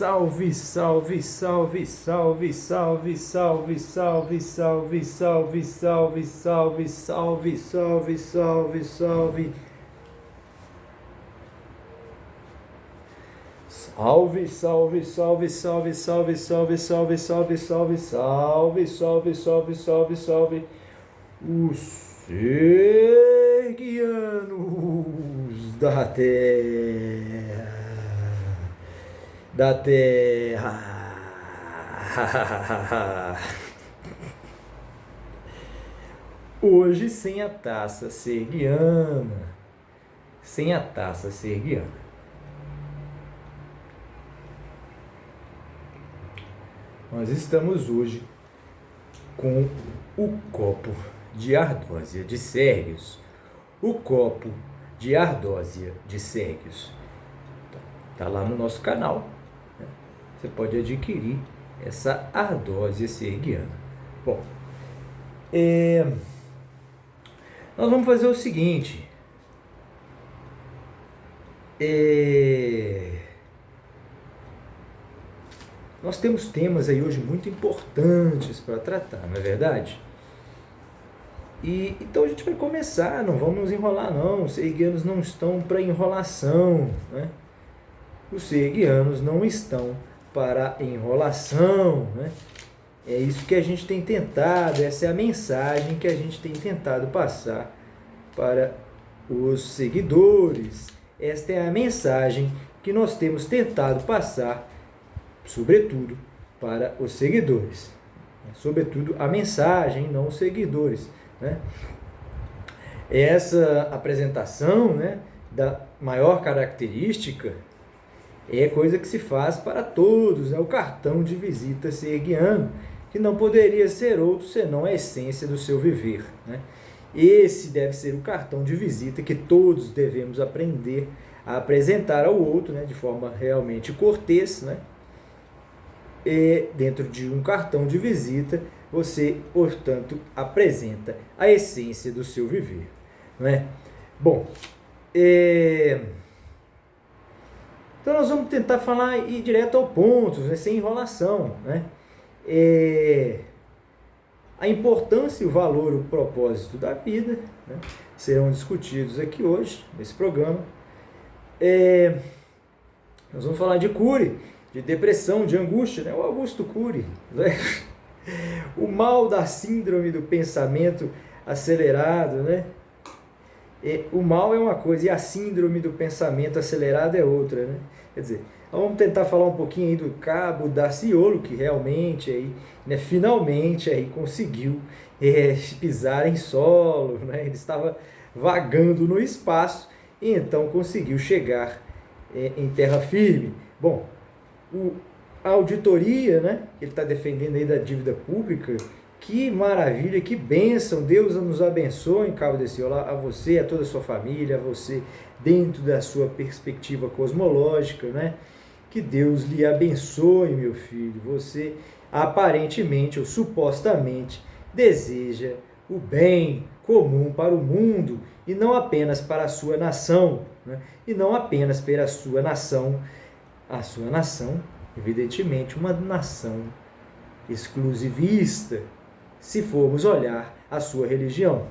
Salve, salve, salve, salve, salve, salve, salve, salve, salve, salve, salve, salve, salve, salve, salve. Salve, salve, salve, salve, salve, salve, salve, salve, salve, salve, salve, salve, salve, salve. Os serguianos da terra. Da terra. Hoje sem a taça serguiana. Sem a taça serguiana. Nós estamos hoje com o copo de ardósia de Sérgios. O copo de ardósia de Sérgios. Está lá no nosso canal. Você pode adquirir essa ardósia serguiana. Bom, nós vamos fazer o seguinte. Nós temos temas aí hoje muito importantes para tratar, não é verdade? Então a gente vai começar, não vamos nos enrolar não. Os serguianos não estão para enrolação, né? Os serguianos não estão para enrolação, né? É isso que a gente tem tentado, essa é a mensagem que a gente tem tentado passar para os seguidores. Esta é a mensagem que nós temos tentado passar, sobretudo, para os seguidores. Sobretudo a mensagem, não os seguidores, né? Essa apresentação, né, da maior característica é coisa que se faz para todos, é o cartão de visita serguiano, que não poderia ser outro senão a essência do seu viver, né? Esse deve ser o cartão de visita que todos devemos aprender a apresentar ao outro, né, de forma realmente cortês, né? E dentro de um cartão de visita, você, portanto, apresenta a essência do seu viver, não é? Bom, então nós vamos tentar falar e ir direto ao ponto, né, sem enrolação, né? A importância, o valor, o propósito da vida, né, serão discutidos aqui hoje, nesse programa. Nós vamos falar de Cury, de depressão, de angústia, né? O Augusto Cury, né? O mal da síndrome do pensamento acelerado, né? O mal é uma coisa e a síndrome do pensamento acelerado é outra, né? Quer dizer, vamos tentar falar um pouquinho aí do Cabo Daciolo, que realmente aí, né, finalmente aí conseguiu pisar em solo, né? Ele estava vagando no espaço e então conseguiu chegar em terra firme. Bom, a auditoria, né, que ele está defendendo aí da dívida pública, que maravilha, que bênção, Deus nos abençoe, Cabo Daciolo, a você, a toda a sua família, a você dentro da sua perspectiva cosmológica, né? Que Deus lhe abençoe, meu filho. Você aparentemente ou supostamente deseja o bem comum para o mundo e não apenas para a sua nação, né? E não apenas para a sua nação, evidentemente, uma nação exclusivista, se formos olhar a sua religião.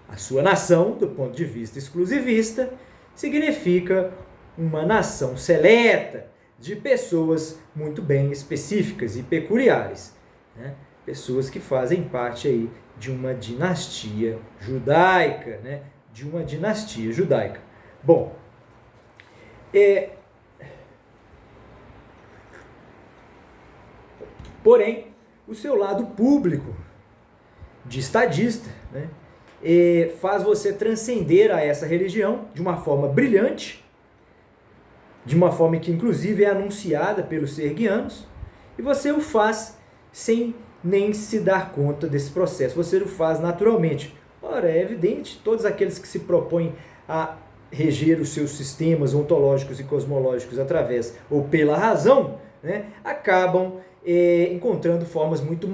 A sua nação, do ponto de vista exclusivista, significa uma nação seleta de pessoas muito bem específicas e peculiares, né? Pessoas que fazem parte aí de uma dinastia judaica, né? De uma dinastia judaica. Bom, porém, o seu lado público de estadista, né, faz você transcender a essa religião de uma forma brilhante, de uma forma que inclusive é anunciada pelos serguianos, e você o faz sem nem se dar conta desse processo, você o faz naturalmente. Ora, é evidente, todos aqueles que se propõem a reger os seus sistemas ontológicos e cosmológicos através ou pela razão, né, acabam encontrando formas muito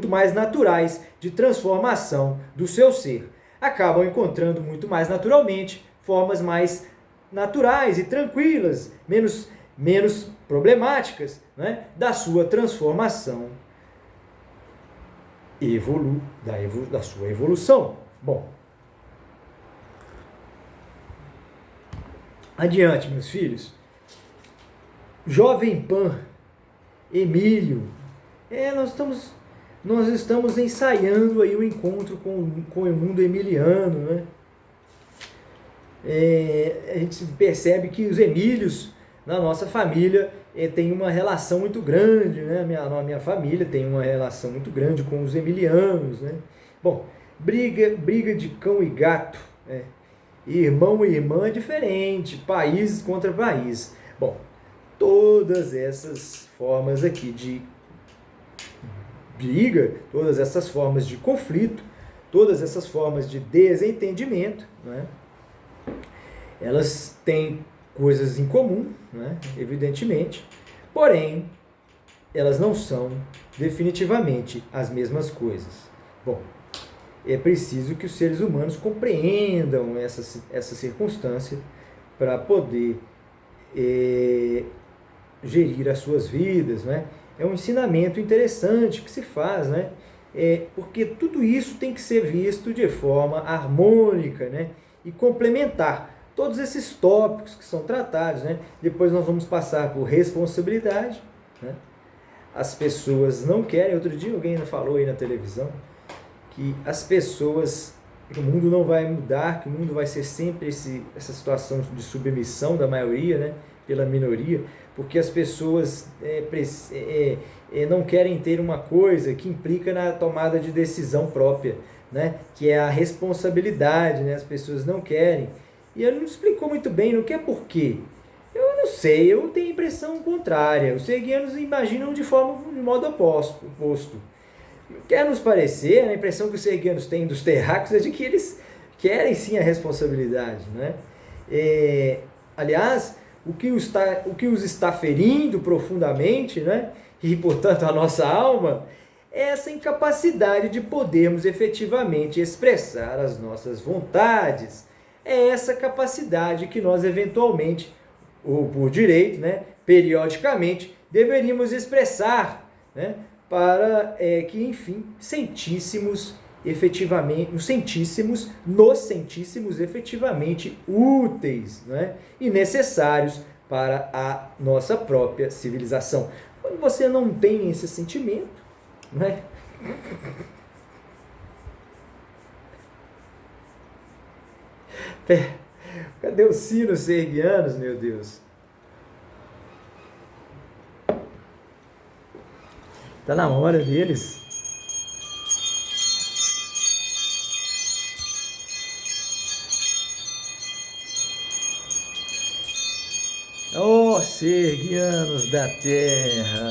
mais naturais de transformação do seu ser. Acabam encontrando muito mais naturalmente formas mais naturais e tranquilas, menos menos problemáticas, né, da sua transformação, da sua evolução. Bom, adiante, meus filhos. Jovem Pan, Emílio, nós estamos ensaiando aí o encontro com o mundo emiliano, né? A gente percebe que os Emílios na nossa família tem uma relação muito grande, né? A minha família tem uma relação muito grande com os emilianos, né? Bom, briga de cão e gato, irmão e irmã é diferente, países contra país. Bom, todas essas formas aqui de briga, todas essas formas de conflito, todas essas formas de desentendimento, né? Elas têm coisas em comum, né? Evidentemente, porém, elas não são definitivamente as mesmas coisas. Bom, é preciso que os seres humanos compreendam essa circunstância para poder gerir as suas vidas, né? É um ensinamento interessante que se faz, né? Porque tudo isso tem que ser visto de forma harmônica, né? E complementar todos esses tópicos que são tratados, né? Depois nós vamos passar por responsabilidade, né? As pessoas não querem, outro dia alguém falou aí na televisão, que as pessoas, que o mundo não vai mudar, que o mundo vai ser sempre essa situação de submissão da maioria, né? Pela minoria, porque as pessoas não querem ter uma coisa que implica na tomada de decisão própria, né? Que é a responsabilidade, né? As pessoas não querem. E ele não explicou muito bem, não quer por quê. Eu não sei, eu tenho a impressão contrária. Os serguianos imaginam de modo oposto. Quer nos parecer, a impressão que os serguianos têm dos terráqueos é de que eles querem sim a responsabilidade, né? Aliás, o que os está ferindo profundamente, né? E portanto a nossa alma, é essa incapacidade de podermos efetivamente expressar as nossas vontades. É essa capacidade que nós eventualmente, ou por direito, né, periodicamente, deveríamos expressar, né, para que, enfim, nos sentíssemos efetivamente úteis, né, e necessários para a nossa própria civilização. Quando você não tem esse sentimento, né, cadê os sinos serguianos, meu Deus? Tá na hora deles. Ó serguianos da terra,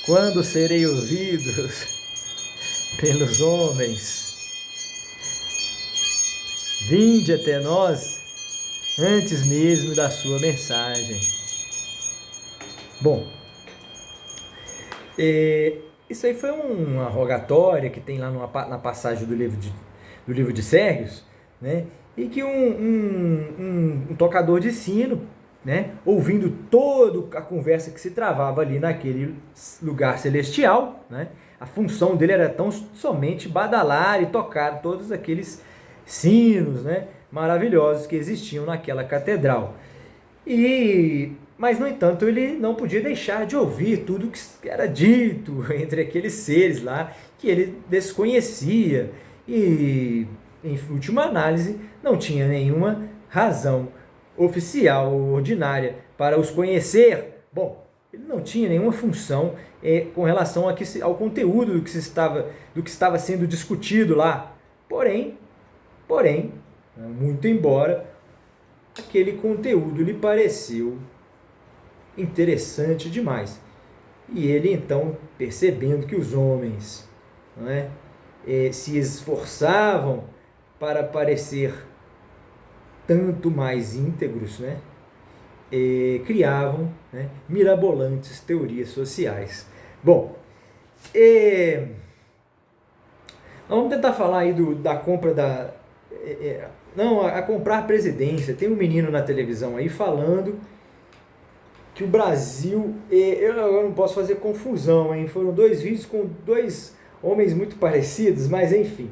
quando serei ouvidos pelos homens? Vinde até nós antes mesmo da sua mensagem. Bom, isso aí foi uma rogatória que tem lá na passagem do livro de Sérgios, né? E que um tocador de sino, né, ouvindo toda a conversa que se travava ali naquele lugar celestial, né, a função dele era tão somente badalar e tocar todos aqueles sinos, né, maravilhosos que existiam naquela catedral. Mas, no entanto, ele não podia deixar de ouvir tudo que era dito entre aqueles seres lá, que ele desconhecia e, em última análise, não tinha nenhuma razão oficial ou ordinária para os conhecer. Bom, ele não tinha nenhuma função com relação ao conteúdo do que estava sendo discutido lá. Porém, muito embora aquele conteúdo lhe pareceu interessante demais. E ele então, percebendo que os homens, não é, se esforçavam para parecer tanto mais íntegros, né, criavam, né, mirabolantes teorias sociais. Bom, vamos tentar falar aí da compra não, a comprar a presidência. Tem um menino na televisão aí falando que o Brasil, eu não posso fazer confusão, hein? Foram dois vídeos com dois homens muito parecidos, mas enfim,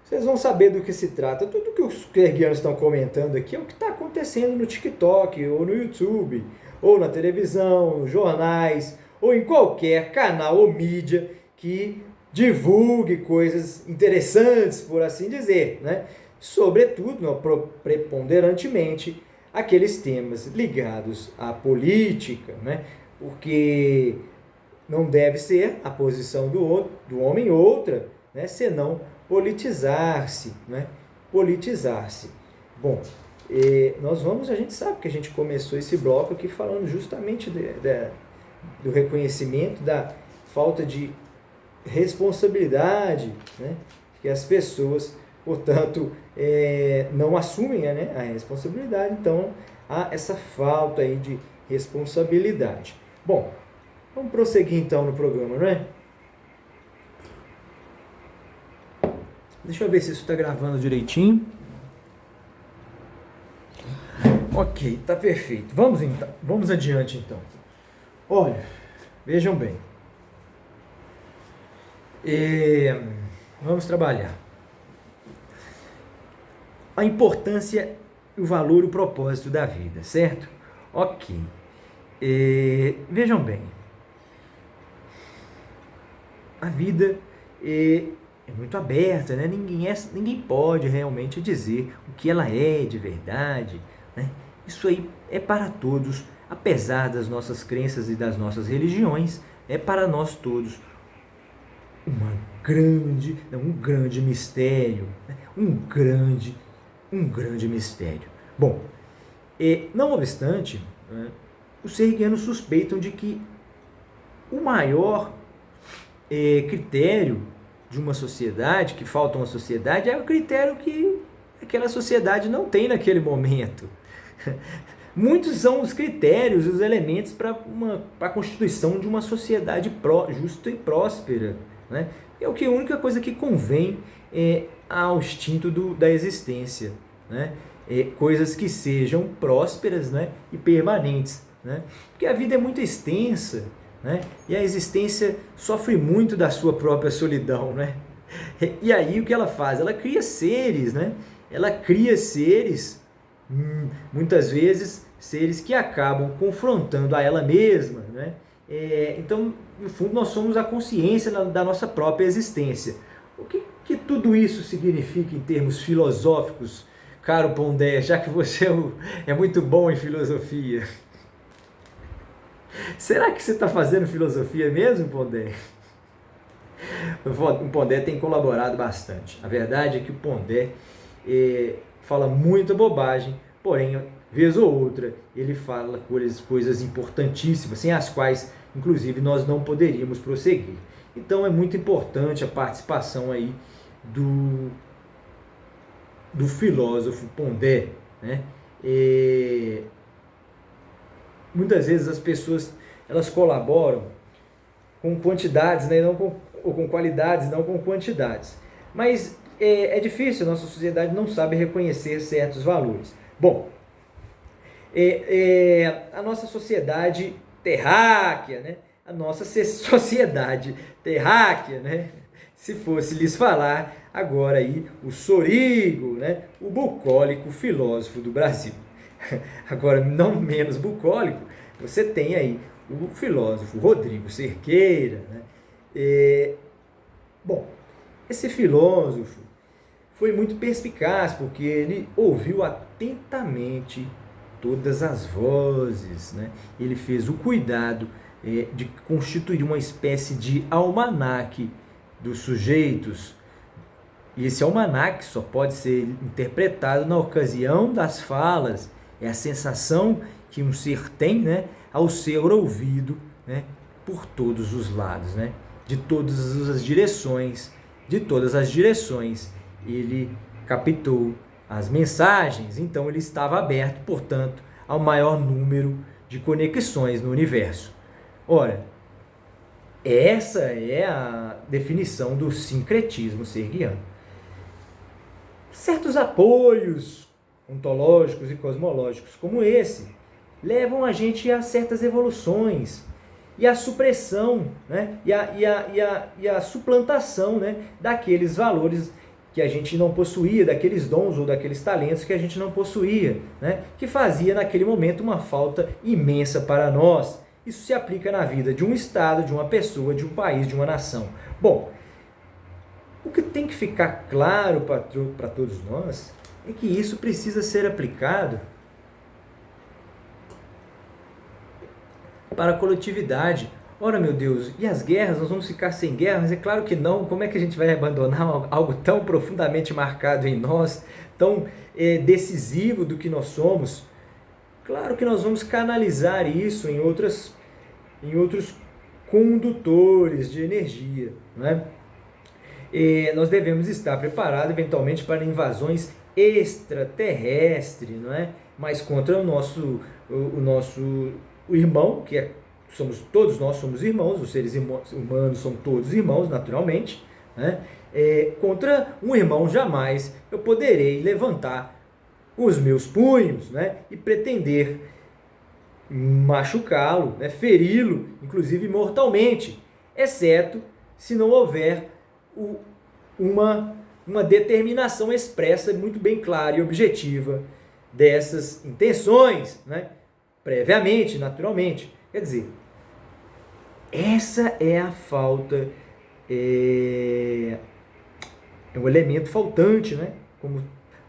vocês vão saber do que se trata. Tudo que os kerguianos estão comentando aqui é o que está acontecendo no TikTok, ou no YouTube, ou na televisão, nos jornais, ou em qualquer canal ou mídia que divulgue coisas interessantes, por assim dizer, né? Sobretudo, não, preponderantemente, aqueles temas ligados à política, né? Porque não deve ser a posição do homem outra, né? Senão politizar-se, né? Politizar-se. Bom, a gente sabe que a gente começou esse bloco aqui falando justamente do reconhecimento da falta de responsabilidade, né? Que as pessoas, portanto, não assumem, né, a responsabilidade, então há essa falta aí de responsabilidade. Bom, vamos prosseguir então no programa, não é? Deixa eu ver se isso está gravando direitinho. Ok, tá perfeito. Vamos adiante então. Olha, vejam bem. Vamos trabalhar. A importância, o valor, o propósito da vida, certo? Ok. Vejam bem. A vida é muito aberta, né? Ninguém pode realmente dizer o que ela é de verdade, né? Isso aí é para todos, apesar das nossas crenças e das nossas religiões, é para nós todos um grande mistério, né? um grande mistério. Bom, não obstante, né, os kerguianos suspeitam de que o maior critério de uma sociedade, que falta uma sociedade, é o critério que aquela sociedade não tem naquele momento. Muitos são os critérios, os elementos para a constituição de uma sociedade justa e próspera, né? É a única coisa que convém ao instinto da existência, né? Coisas que sejam prósperas, né? E permanentes, né? Porque a vida é muito extensa, né? E a existência sofre muito da sua própria solidão, né? E aí o que ela faz? Ela cria seres, né? Ela cria seres, muitas vezes seres que acabam confrontando a ela mesma, né? Então, no fundo, nós somos a consciência da nossa própria existência. O que tudo isso significa em termos filosóficos, caro Pondé, já que você é muito bom em filosofia? Será que você está fazendo filosofia mesmo, Pondé? O Pondé tem colaborado bastante. A verdade é que o Pondé fala muita bobagem, porém, vez ou outra, ele fala coisas importantíssimas, sem as quais, inclusive, nós não poderíamos prosseguir. Então, é muito importante a participação aí do filósofo Pondé, né? Muitas vezes as pessoas elas colaboram com quantidades, né, ou com qualidades, não com quantidades. Mas é difícil, a nossa sociedade não sabe reconhecer certos valores. Bom, a nossa sociedade terráquea, né? A nossa sociedade terráquea, né? Se fosse lhes falar agora aí o Sorigo, né? O bucólico filósofo do Brasil. Agora, não menos bucólico, você tem aí o filósofo Rodrigo Cerqueira, né? Bom, esse filósofo foi muito perspicaz, porque ele ouviu atentamente todas as vozes, né? Ele fez o cuidado de constituir uma espécie de almanaque dos sujeitos, e esse almanaque só pode ser interpretado na ocasião das falas. É a sensação que um ser tem, né, ao ser ouvido, né, por todos os lados, né, de todas as direções, ele captou as mensagens, então ele estava aberto, portanto, ao maior número de conexões no universo. Ora, essa é a definição do sincretismo serguiano. certos apoios ontológicos e cosmológicos como esse levam a gente a certas evoluções e a supressão, né? e a suplantação, né? daqueles valores que a gente não possuía, daqueles dons ou daqueles talentos que a gente não possuía, né? que fazia naquele momento uma falta imensa para nós. Isso se aplica na vida de um estado, de uma pessoa, de um país, de uma nação. Bom, o que tem que ficar claro para todos nós é que isso precisa ser aplicado para a coletividade. Ora, meu Deus, e as guerras? Nós vamos ficar sem guerras? É claro que não. Como é que a gente vai abandonar algo tão profundamente marcado em nós, tão decisivo do que nós somos? Claro que nós vamos canalizar isso em outros condutores de energia, né? Nós devemos estar preparados eventualmente para invasões extraterrestres, não é? Mas contra o nosso irmão, todos nós somos irmãos, os seres humanos são todos irmãos, naturalmente, né? Contra um irmão jamais eu poderei levantar os meus punhos, né? E pretender machucá-lo, né? Feri-lo, inclusive mortalmente, exceto se não houver uma determinação expressa, muito bem clara e objetiva dessas intenções, né? Previamente, naturalmente. Quer dizer, essa é a falta, é um elemento faltante, né?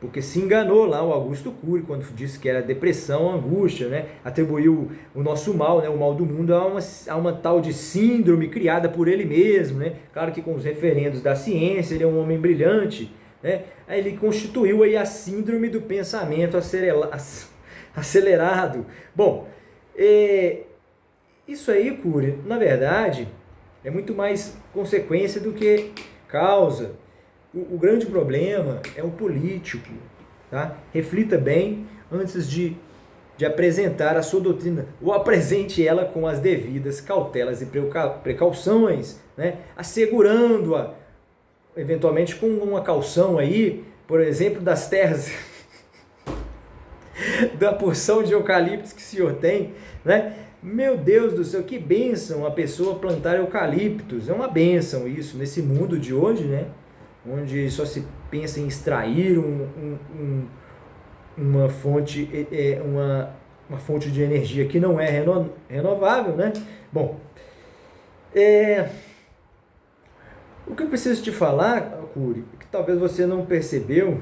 Porque se enganou lá o Augusto Cury quando disse que era depressão, angústia, né? Atribuiu o nosso mal, né? O mal do mundo a uma tal de síndrome criada por ele mesmo, né? Claro que com os referendos da ciência, ele é um homem brilhante, né? Aí ele constituiu aí a síndrome do pensamento acelerado. Bom, isso aí, Cury, na verdade, é muito mais consequência do que causa. O grande problema é o político, tá? Reflita bem antes de apresentar a sua doutrina, ou apresente ela com as devidas cautelas e precauções, né? Assegurando-a, eventualmente com uma caução aí, por exemplo, das terras, da porção de eucaliptos que o senhor tem, né? Meu Deus do céu, que bênção a pessoa plantar eucaliptos, é uma bênção isso, nesse mundo de hoje, né? Onde só se pensa em extrair uma fonte de energia que não é renovável, né? Bom, o que eu preciso te falar, Cury, é que talvez você não percebeu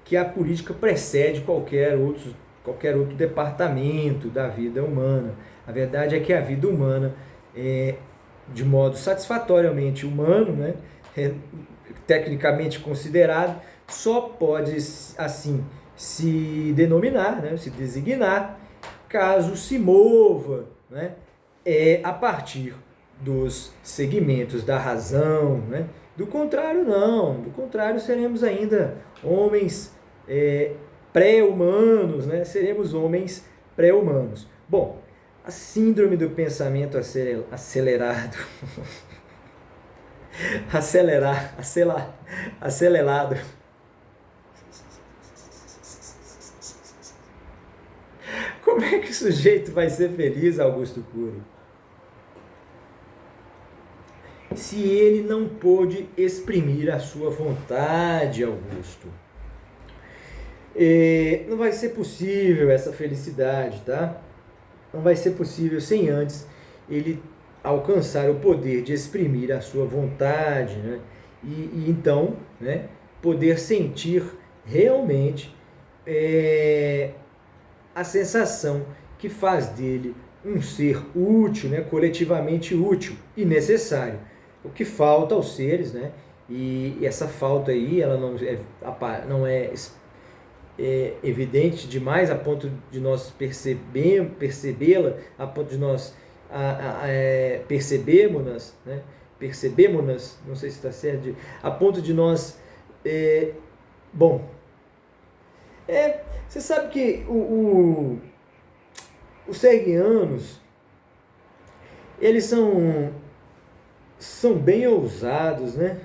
que a política precede qualquer outro departamento da vida humana. A verdade é que a vida humana, de modo satisfatoriamente humano, né? Tecnicamente considerado, só pode assim se denominar, né, se designar, caso se mova, né, a partir dos segmentos da razão, né? Do contrário, não. Do contrário, seremos ainda homens pré-humanos, né? Seremos homens pré-humanos. Bom, a síndrome do pensamento acelerado acelerado. Como é que o sujeito vai ser feliz, Augusto Cury, se ele não pôde exprimir a sua vontade, Augusto? Não vai ser possível essa felicidade, tá? Não vai ser possível sem antes ele alcançar o poder de exprimir a sua vontade, né? E então, né, poder sentir realmente a sensação que faz dele um ser útil, né, coletivamente útil e necessário. O que falta aos seres, né? E essa falta aí, ela não é evidente demais a ponto de nós percebê-la, a ponto de nós percebemos-nas, né? Percebemos-nas, não sei se está certo, a ponto de nós... você sabe que os serguianos, eles são bem ousados, né?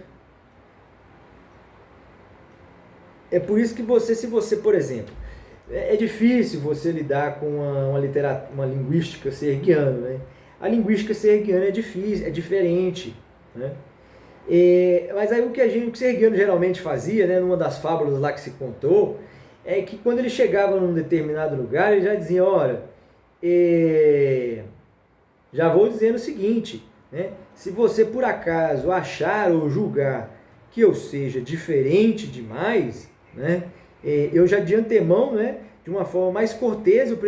É por isso que você, se você, por exemplo, é difícil você lidar com uma linguística sergiana, né? A linguística sergiana é difícil, é diferente, né? Mas aí o que o Sergiano geralmente fazia, né, numa das fábulas lá que se contou, é que quando ele chegava num determinado lugar, ele já dizia, olha, já vou dizendo o seguinte, né, se você por acaso achar ou julgar que eu seja diferente demais, né, eu já de antemão, né, de uma forma mais cortês, eu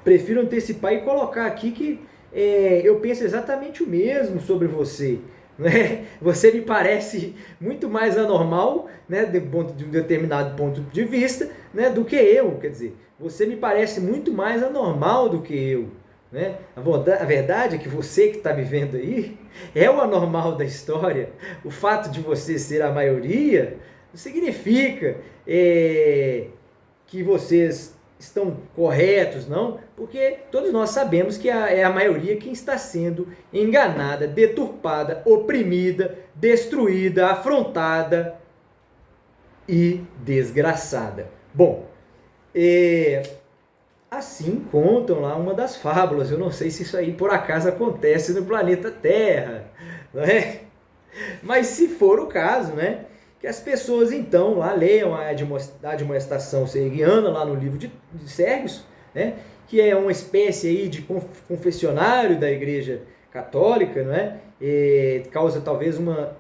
prefiro antecipar e colocar aqui que eu penso exatamente o mesmo sobre você. Né? Você me parece muito mais anormal, né, de um determinado ponto de vista, né, do que eu. Quer dizer, você me parece muito mais anormal do que eu. Né? A verdade é que você que está me vendo aí é o anormal da história. O fato de você ser a maioria não significa que vocês estão corretos, não, porque todos nós sabemos que é a maioria quem está sendo enganada, deturpada, oprimida, destruída, afrontada e desgraçada. Bom, assim contam lá uma das fábulas. Eu não sei se isso aí por acaso acontece no planeta Terra, não é? Mas se for o caso, né? Que as pessoas então lá leiam a admoestação sergiana lá no livro de Sérgios, né, que é uma espécie aí de confessionário da Igreja Católica, não é? Causa talvez uma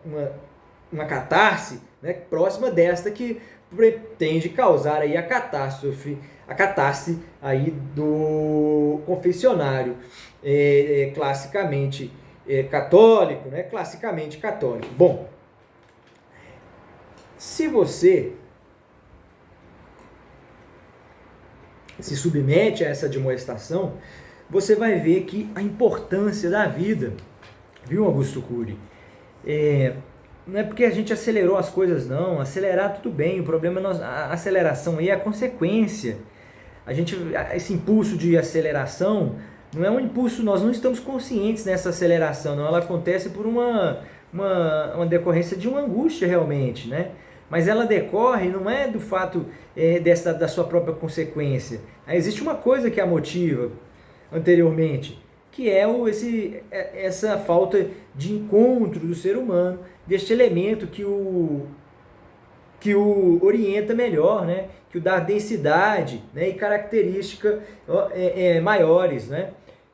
catarse, né, próxima desta que pretende causar aí a catarse aí do confessionário classicamente católico, né, classicamente católico. Bom, se você se submete a essa admoestação, você vai ver que a importância da vida, viu, Augusto Cury? Não é porque a gente acelerou as coisas, não. Acelerar tudo bem, o problema é a aceleração aí é a consequência. Esse impulso de aceleração não é um impulso, nós não estamos conscientes nessa aceleração, não. Ela acontece por uma decorrência de uma angústia realmente, né? Mas ela decorre, não é do fato da sua própria consequência. Existe uma coisa que a motiva anteriormente, que é essa falta de encontro do ser humano, deste elemento que o orienta melhor, né? Que o dá densidade, né? E característica maiores, né?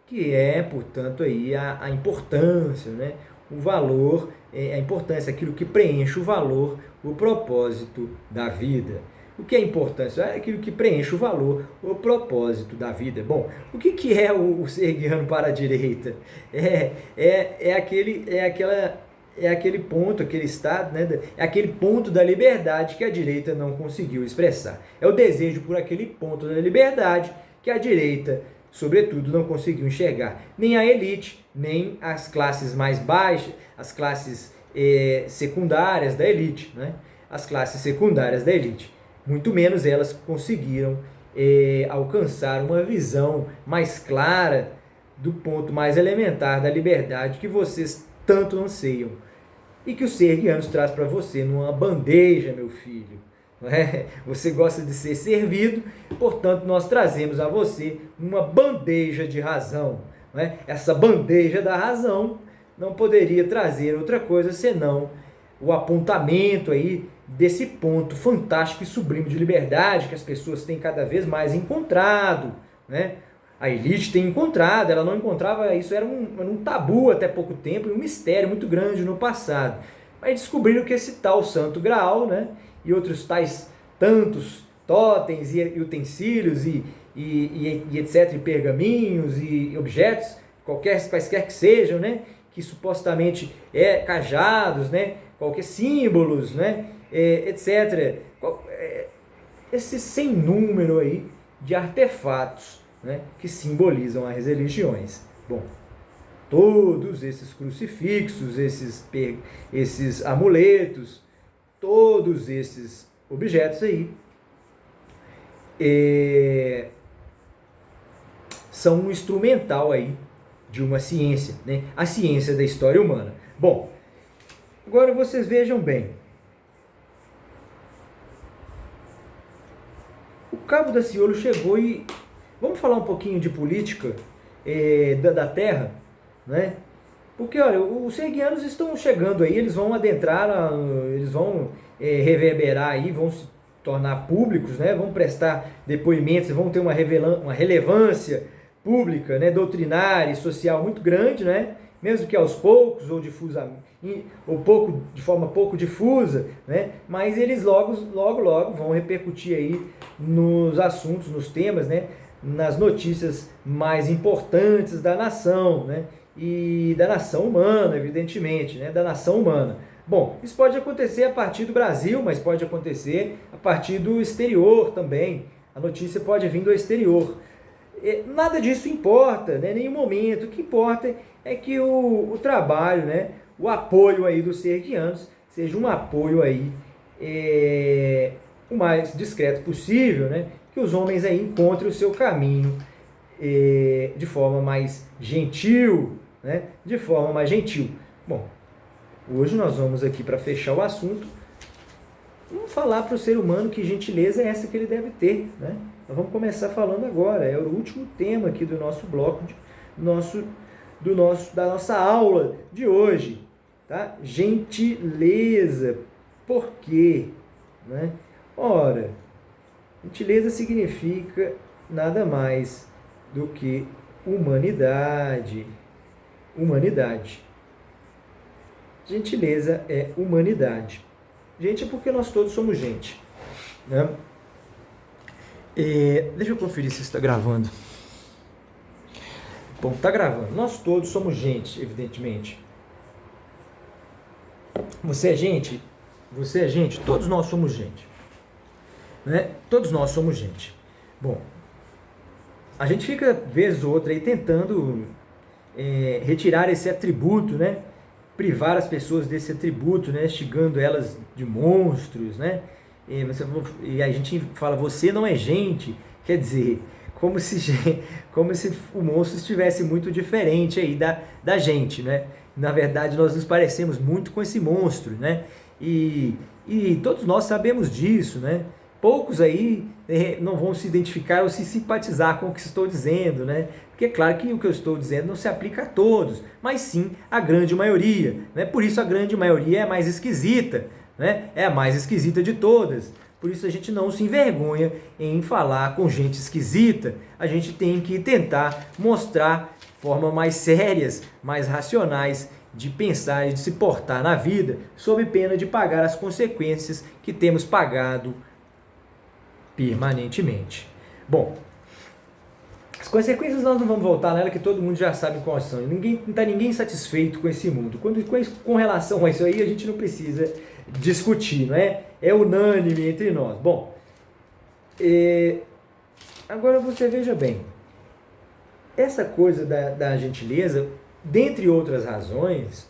Que é, portanto, aí a importância, né? O valor, a importância, aquilo que preenche o valor, o propósito da vida. O que é importância? É aquilo que preenche o valor, o propósito da vida. Bom, o que é o sergiano para a direita? É aquele ponto, aquele estado, né? É aquele ponto da liberdade que a direita não conseguiu expressar. É o desejo por aquele ponto da liberdade que a direita, sobretudo, não conseguiu enxergar. Nem a elite, nem as classes mais baixas, as classes secundárias da elite, né? As classes secundárias da elite. Muito menos elas conseguiram alcançar uma visão mais clara do ponto mais elementar da liberdade que vocês tanto anseiam. E que o Sergianos traz para você numa bandeja, meu filho. Não é? Você gosta de ser servido, portanto nós trazemos a você uma bandeja de razão. Não é? Essa bandeja da razão não poderia trazer outra coisa senão o apontamento aí desse ponto fantástico e sublime de liberdade que as pessoas têm cada vez mais encontrado, né? A elite tem encontrado, ela não encontrava, isso era um tabu até pouco tempo e um mistério muito grande no passado. Mas descobriram que esse tal Santo Graal, né, e outros tais tantos totens e utensílios e etc, e pergaminhos e objetos, quaisquer que sejam, né, que supostamente cajados, né, qualquer símbolos, né, etc. Esse sem número aí de artefatos, né, que simbolizam as religiões. Bom, todos esses crucifixos, esses amuletos, todos esses objetos aí são um instrumental aí de uma ciência, né? A ciência da história humana. Bom, agora vocês vejam bem, Cabo Daciolo chegou e... Vamos falar um pouquinho de política da terra, né? Porque, olha, os serguianos estão chegando aí, eles vão adentrar, eles vão reverberar aí, vão se tornar públicos, né? Vão prestar depoimentos, vão ter uma relevância pública, né? Doutrinária e social muito grande, né? Mesmo que aos poucos ou de forma pouco difusa, né? Mas eles logo vão repercutir aí nos assuntos, nos temas, né? Nas notícias mais importantes da nação, né? E da nação humana, evidentemente, né? Da nação humana. Bom, isso pode acontecer a partir do Brasil, mas pode acontecer a partir do exterior também. A notícia pode vir do exterior. Nada disso importa, né? Nenhum momento. O que importa é que o trabalho, né? O apoio aí dos serguianos seja um apoio aí o mais discreto possível, né? Que os homens aí encontrem o seu caminho de forma mais gentil, né? De forma mais gentil. Bom, hoje nós vamos aqui, para fechar o assunto, vamos falar para o ser humano que gentileza é essa que ele deve ter, né? Nós vamos começar falando agora, é o último tema aqui do nosso bloco, da nossa aula de hoje, tá? Gentileza. Por quê? Né? Ora, gentileza significa nada mais do que humanidade. Humanidade. Gentileza é humanidade. Gente é porque nós todos somos gente, né? Deixa eu conferir se está gravando. Bom, está gravando. Nós todos somos gente, evidentemente. Você é gente? Você é gente? Todos nós somos gente, né? Todos nós somos gente. Bom, a gente fica, vez ou outra, aí tentando retirar esse atributo, né? Privar as pessoas desse atributo, né? Xingando elas de monstros, né? E a gente fala, você não é gente, quer dizer, como se o monstro estivesse muito diferente aí da gente, né? Na verdade, nós nos parecemos muito com esse monstro, né? E todos nós sabemos disso, né? Poucos aí não vão se identificar ou se simpatizar com o que estou dizendo, né? Porque é claro que o que eu estou dizendo não se aplica a todos, mas sim à grande maioria, né? Por isso a grande maioria é a mais esquisita, né? É a mais esquisita de todas. Por isso a gente não se envergonha em falar com gente esquisita. A gente tem que tentar mostrar formas mais sérias, mais racionais de pensar e de se portar na vida, sob pena de pagar as consequências que temos pagado permanentemente. Bom, as consequências nós não vamos voltar nela, que todo mundo já sabe quais são. Não está ninguém satisfeito com esse mundo. Com relação a isso aí, a gente não precisa discutir, não é? É unânime entre nós. Bom, agora você veja bem, essa coisa da gentileza, dentre outras razões,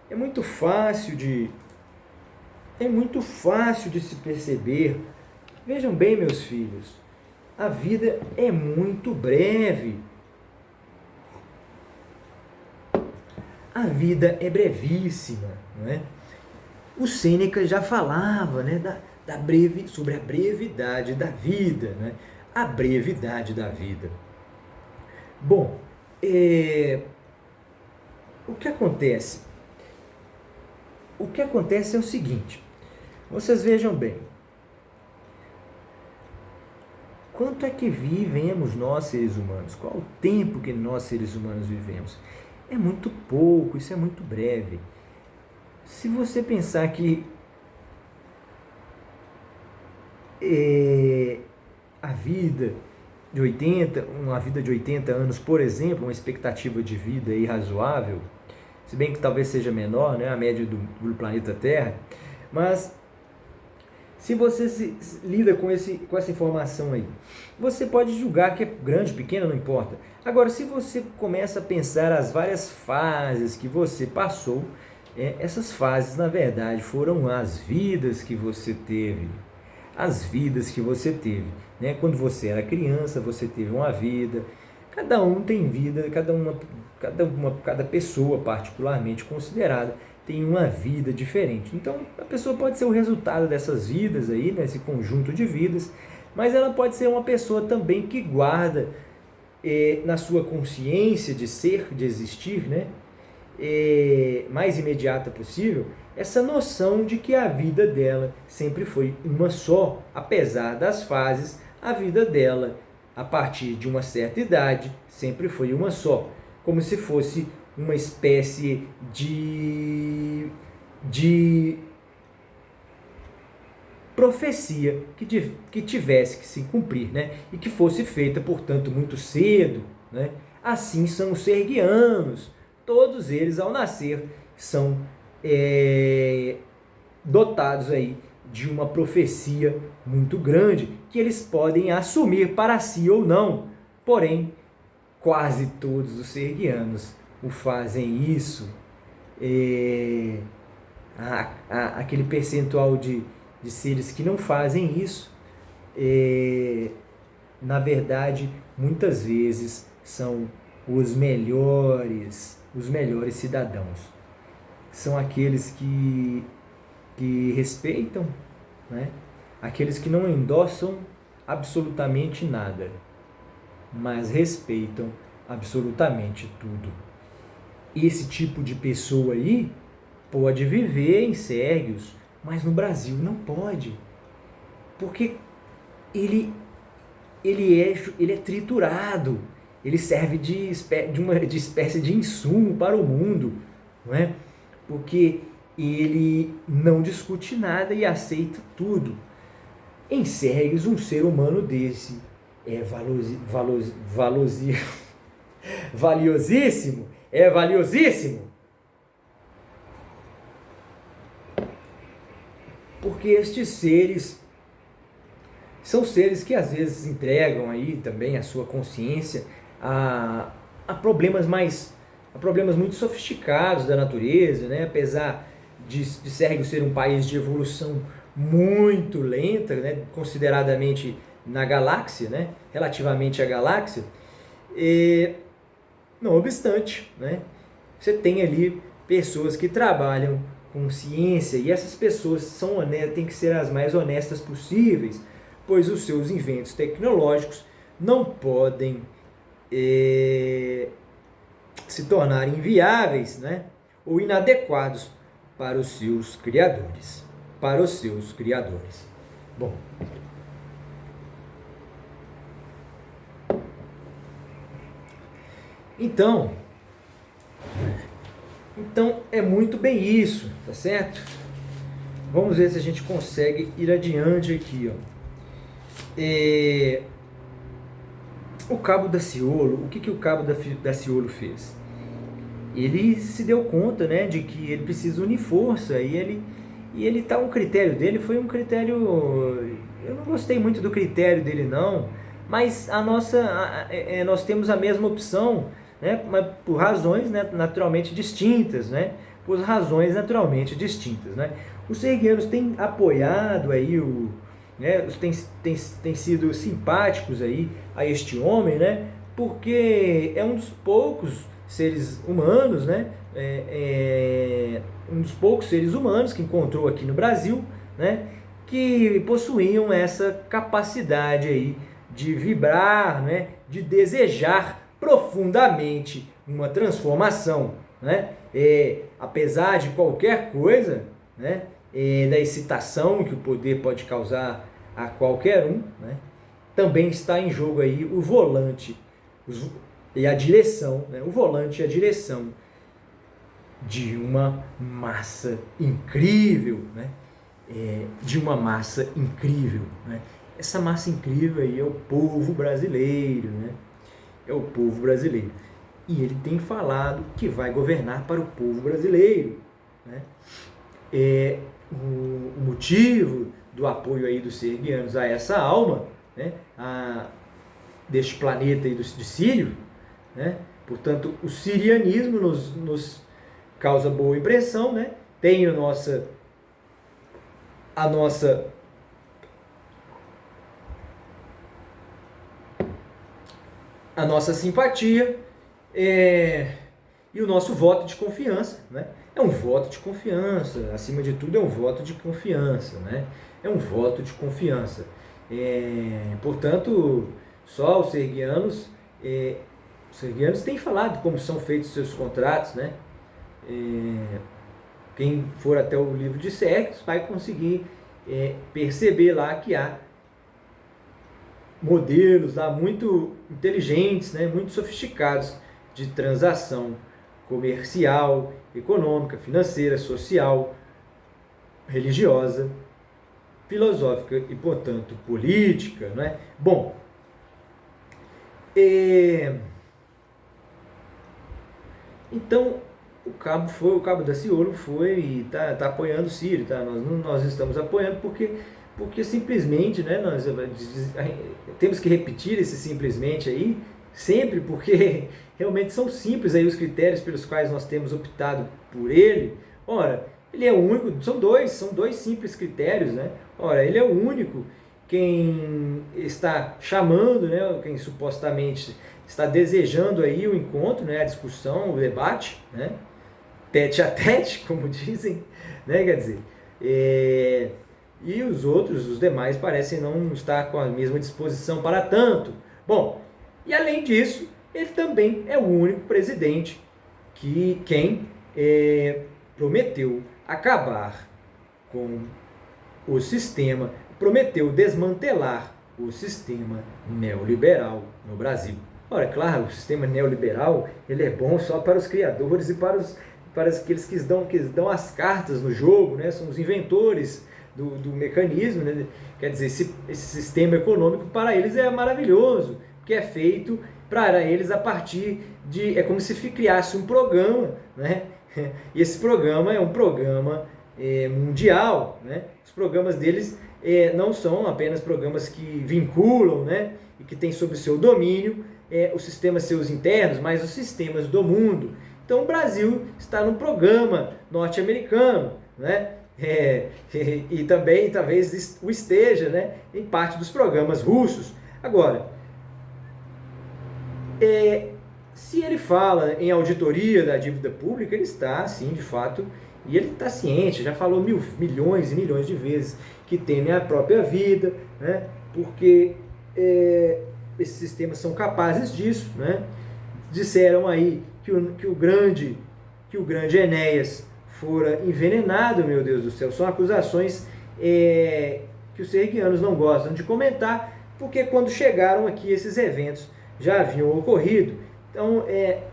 é muito fácil de se perceber. Vejam bem, meus filhos, a vida é muito breve. A vida é brevíssima, não é? O Sêneca já falava, né, sobre a brevidade da vida, né? A brevidade da vida. Bom, o que acontece? O que acontece é o seguinte, vocês vejam bem, quanto é que vivemos nós seres humanos? Qual o tempo que nós seres humanos vivemos? É muito pouco, isso é muito breve. Se você pensar que a vida de 80 anos, por exemplo, uma expectativa de vida aí razoável, se bem que talvez seja menor, né, a média do planeta Terra, mas se você lida com essa informação aí, você pode julgar que é grande, pequena, não importa. Agora, se você começa a pensar as várias fases que você passou, essas fases, na verdade, foram as vidas que você teve. As vidas que você teve, né? Quando você era criança, você teve uma vida. Cada um tem vida, cada pessoa particularmente considerada tem uma vida diferente. Então, a pessoa pode ser o resultado dessas vidas aí, nesse conjunto de vidas, mas ela pode ser uma pessoa também que guarda na sua consciência de ser, de existir, né, mais imediata possível, essa noção de que a vida dela sempre foi uma só, apesar das fases, a vida dela, a partir de uma certa idade, sempre foi uma só, como se fosse uma espécie de profecia que tivesse que se cumprir, né? E que fosse feita, portanto, muito cedo, né? Assim são os serguianos, todos eles ao nascer são dotados aí de uma profecia muito grande que eles podem assumir para si ou não, porém quase todos os serguianos o fazem isso. Aquele percentual de seres que não fazem isso, na verdade, muitas vezes são os melhores cidadãos. São aqueles que respeitam, né? Aqueles que não endossam absolutamente nada, mas respeitam absolutamente tudo. Esse tipo de pessoa aí pode viver em Sérgios, mas no Brasil não pode, porque ele é triturado, ele serve de espécie de insumo para o mundo, não é? Porque ele não discute nada e aceita tudo. Em Sérgios, um ser humano desse é valiosíssimo, porque estes seres são seres que às vezes entregam aí também a sua consciência a problemas muito sofisticados da natureza, né? Apesar de Sérgio ser um país de evolução muito lenta, né? Consideradamente na galáxia, né? Relativamente à galáxia, não obstante, né? Você tem ali pessoas que trabalham com ciência e essas pessoas têm que ser as mais honestas possíveis, pois os seus inventos tecnológicos não podem se tornar inviáveis, né? Ou inadequados para os seus criadores. Bom, então é muito bem isso, tá certo? Vamos ver se a gente consegue ir adiante aqui, ó. O Cabo Daciolo, o que o Cabo Daciolo fez? Ele se deu conta, né, de que ele precisa unir força e o critério dele foi um critério, eu não gostei muito do critério dele não, mas nós temos a mesma opção, né, mas por razões, né, naturalmente distintas, né, Os serguianos têm apoiado aí têm sido simpáticos aí a este homem, né, porque é um dos poucos seres humanos, né, um dos poucos seres humanos que encontrou aqui no Brasil, né, que possuíam essa capacidade aí de vibrar, né, de desejar profundamente uma transformação, né, apesar de qualquer coisa, né, da excitação que o poder pode causar a qualquer um, né, também está em jogo aí o volante e a direção, né, o volante e a direção de uma massa incrível, né, né? Essa massa incrível aí é o povo brasileiro, né? É o povo brasileiro. E ele tem falado que vai governar para o povo brasileiro, né? O motivo do apoio aí dos serguianos a essa alma, né? Deste planeta aí de Sírio, né? Portanto, o sirianismo nos causa boa impressão, né? Tem a nossa simpatia e o nosso voto de confiança, né? É um voto de confiança, acima de tudo é um voto de confiança, né? É um voto de confiança. Portanto, só os serguianos têm falado como são feitos seus contratos, né? Quem for até o livro de Sérgios vai conseguir perceber lá que há modelos lá muito inteligentes, né, muito sofisticados de transação comercial, econômica, financeira, social, religiosa, filosófica e, portanto, política, né? Bom, então o cabo Daciolo foi e tá apoiando o Ciro, tá? Nós estamos apoiando porque simplesmente, né, nós temos que repetir esse simplesmente aí, sempre, porque realmente são simples aí os critérios pelos quais nós temos optado por ele. Ora, ele é o único, são dois simples critérios, né? Ora, ele é o único, quem está chamando, né, quem supostamente está desejando aí o encontro, né, a discussão, o debate, né, tete a tete, como dizem, né, quer dizer, e os demais parecem não estar com a mesma disposição para tanto. Bom, e além disso, ele também é o único presidente quem prometeu acabar com o sistema, prometeu desmantelar o sistema neoliberal no Brasil. Ora, claro, o sistema neoliberal ele é bom só para os criadores e para aqueles que dão as cartas no jogo, né? São os inventores do mecanismo, né? Quer dizer, esse sistema econômico para eles é maravilhoso, porque é feito para eles a partir de... É como se criasse um programa, né? E esse programa é um programa mundial, né? Os programas deles não são apenas programas que vinculam, né? E que têm sob seu domínio os sistemas seus internos, mas os sistemas do mundo. Então o Brasil está no programa norte-americano, né? E também talvez o esteja, né, em parte dos programas russos. Agora, se ele fala em auditoria da dívida pública, ele está, sim, de fato, e ele está ciente, já falou milhões e milhões de vezes que temem a própria vida, né, porque esses sistemas são capazes disso, né? Disseram aí que o grande Enéas fora envenenado, meu Deus do céu. São acusações que os serguianos não gostam de comentar, porque quando chegaram aqui esses eventos já haviam ocorrido. Então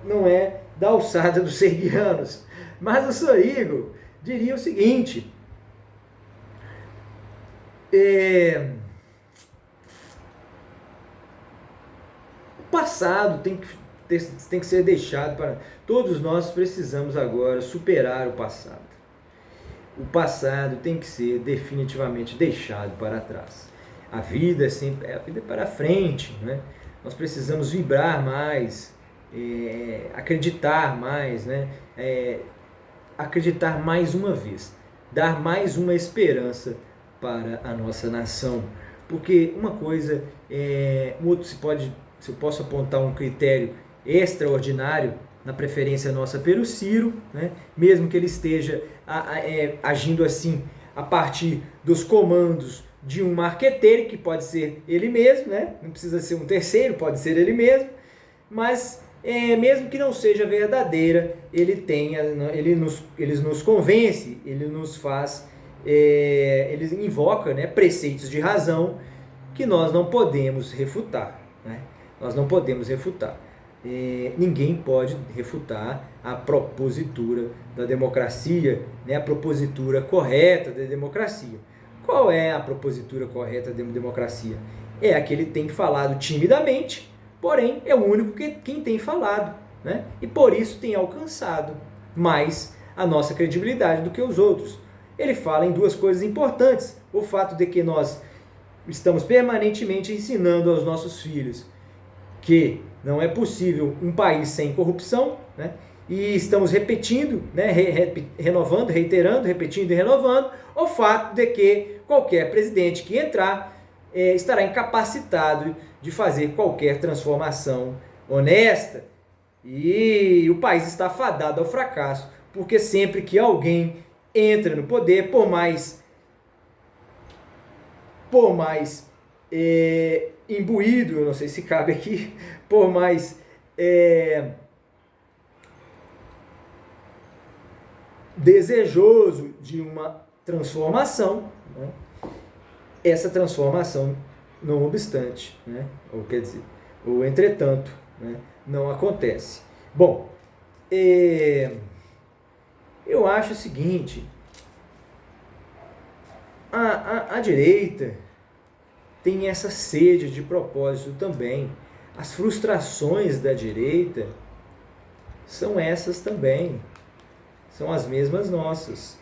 não é da alçada dos serguianos. Mas o Sorígo diria o seguinte: o passado tem que ser deixado para... Todos nós precisamos agora superar o passado. O passado tem que ser definitivamente deixado para trás. A vida é para frente, né? Nós precisamos vibrar mais, acreditar mais, né? Acreditar mais uma vez, dar mais uma esperança para a nossa nação. Porque uma coisa, se eu posso apontar um critério extraordinário na preferência nossa pelo Ciro, né? Mesmo que ele esteja agindo assim a partir dos comandos de um marqueteiro, que pode ser ele mesmo, né? Não precisa ser um terceiro, pode ser ele mesmo, mas mesmo que não seja verdadeira, ele nos convence, ele nos faz, ele invoca, né, preceitos de razão que nós não podemos refutar, né? Nós não podemos refutar. Ninguém pode refutar a propositura da democracia, né? A propositura correta da democracia. Qual é a propositura correta da democracia? É a que ele tem falado timidamente, porém é o único quem tem falado, né? E por isso tem alcançado mais a nossa credibilidade do que os outros. Ele fala em duas coisas importantes: o fato de que nós estamos permanentemente ensinando aos nossos filhos que não é possível um país sem corrupção, né? E estamos repetindo, né? Renovando, reiterando, repetindo e renovando o fato de que qualquer presidente que entrar estará incapacitado de fazer qualquer transformação honesta, e o país está fadado ao fracasso, porque sempre que alguém entra no poder, por mais imbuído, eu não sei se cabe aqui, por mais desejoso de uma transformação, né? Essa transformação, não obstante, né? Ou quer dizer, ou entretanto, né? Não acontece. Bom, eu acho o seguinte, a direita tem essa sede de propósito também. As frustrações da direita são essas também. São as mesmas nossas.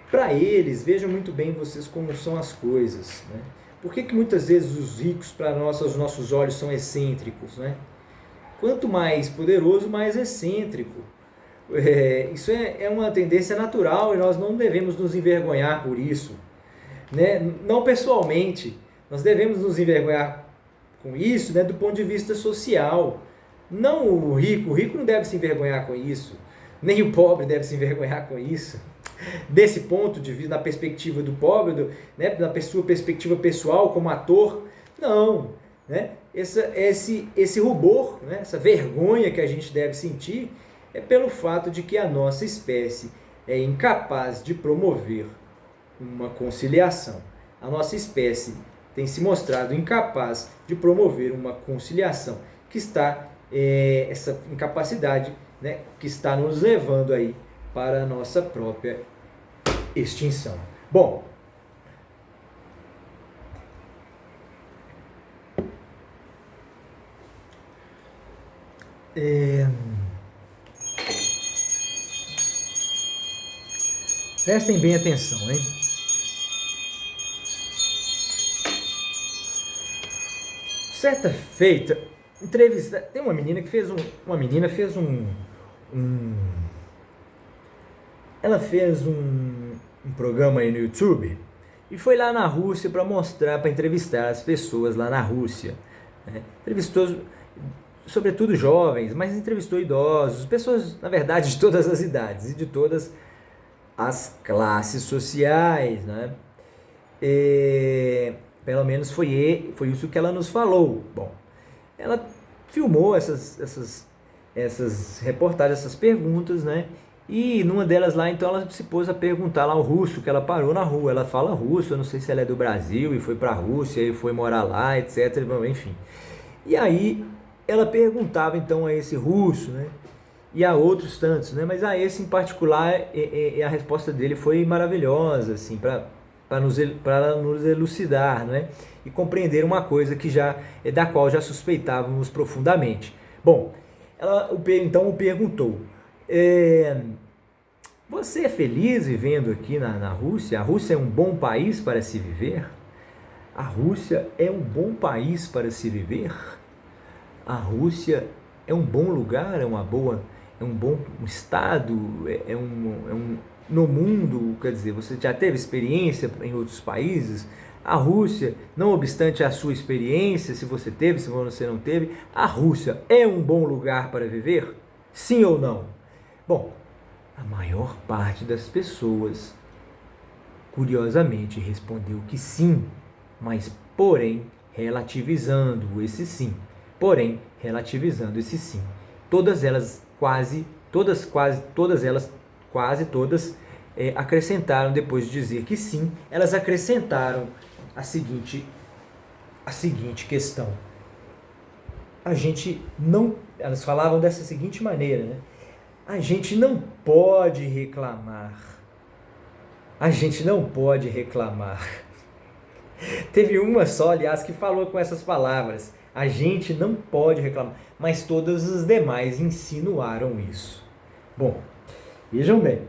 Para eles, vejam muito bem vocês como são as coisas. Né? Por que muitas vezes os ricos, para nós, aos nossos olhos, são excêntricos? Né? Quanto mais poderoso, mais excêntrico. Isso é uma tendência natural e nós não devemos nos envergonhar por isso. Né? Não pessoalmente, nós devemos nos envergonhar com isso, né, do ponto de vista social. Não o rico não deve se envergonhar com isso, nem o pobre deve se envergonhar com isso. Desse ponto de vista, na perspectiva do pobre, né, na sua perspectiva pessoal como ator, não. Né? Esse rubor, né, essa vergonha que a gente deve sentir é pelo fato de que a nossa espécie é incapaz de promover uma conciliação. A nossa espécie tem se mostrado incapaz de promover uma conciliação, que está, essa incapacidade, né, que está nos levando aí para a nossa própria extinção. Bom, prestem bem atenção, hein? Certa feita, entrevista, tem uma menina que fez ela fez um programa aí no YouTube e foi lá na Rússia para mostrar, para entrevistar as pessoas lá na Rússia. Né? Entrevistou sobretudo jovens, mas entrevistou idosos, pessoas, na verdade, de todas as idades e de todas as classes sociais, né? Pelo menos foi isso que ela nos falou. Bom, ela filmou essas reportagens, essas perguntas, né? E numa delas lá, então, ela se pôs a perguntar lá ao russo, que ela parou na rua. Ela fala russo, eu não sei se ela é do Brasil e foi para a Rússia e foi morar lá, etc. Enfim. E aí ela perguntava então a esse russo, né? E a outros tantos, né? Mas a esse em particular, a resposta dele foi maravilhosa, assim, para nos elucidar, né? E compreender uma coisa que da qual já suspeitávamos profundamente. Bom, ela então o perguntou: você é feliz vivendo aqui na Rússia? A Rússia é um bom país para se viver? A Rússia é um bom país para se viver? A Rússia é um bom lugar, é um bom estado, no mundo, quer dizer, você já teve experiência em outros países? A Rússia, não obstante a sua experiência, se você teve, se você não teve, a Rússia é um bom lugar para viver? Sim ou não? Bom, a maior parte das pessoas, curiosamente, respondeu que sim, mas porém relativizando esse sim. Todas elas, quase todas, acrescentaram, depois de dizer que sim, elas acrescentaram a seguinte questão. Elas falavam dessa seguinte maneira, né? A gente não pode reclamar. Teve uma só, aliás, que falou com essas palavras. A gente não pode reclamar. Mas todas as demais insinuaram isso. Bom, vejam bem.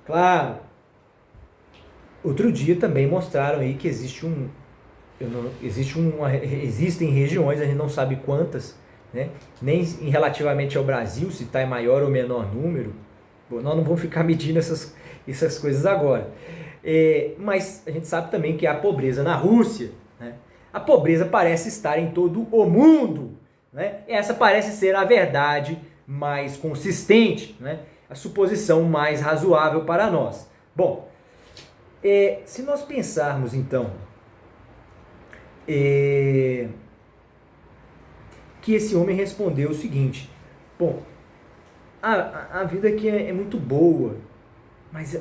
Claro, outro dia também mostraram aí que existem regiões, a gente não sabe quantas, né? Nem relativamente ao Brasil, se está em maior ou menor número. Bom, nós não vamos ficar medindo essas coisas agora. Mas a gente sabe também que há pobreza na Rússia, né? A pobreza parece estar em todo o mundo, né? Essa parece ser a verdade mais consistente, né? A suposição mais razoável para nós. Bom, se nós pensarmos então que esse homem respondeu o seguinte: bom, a vida aqui é muito boa, mas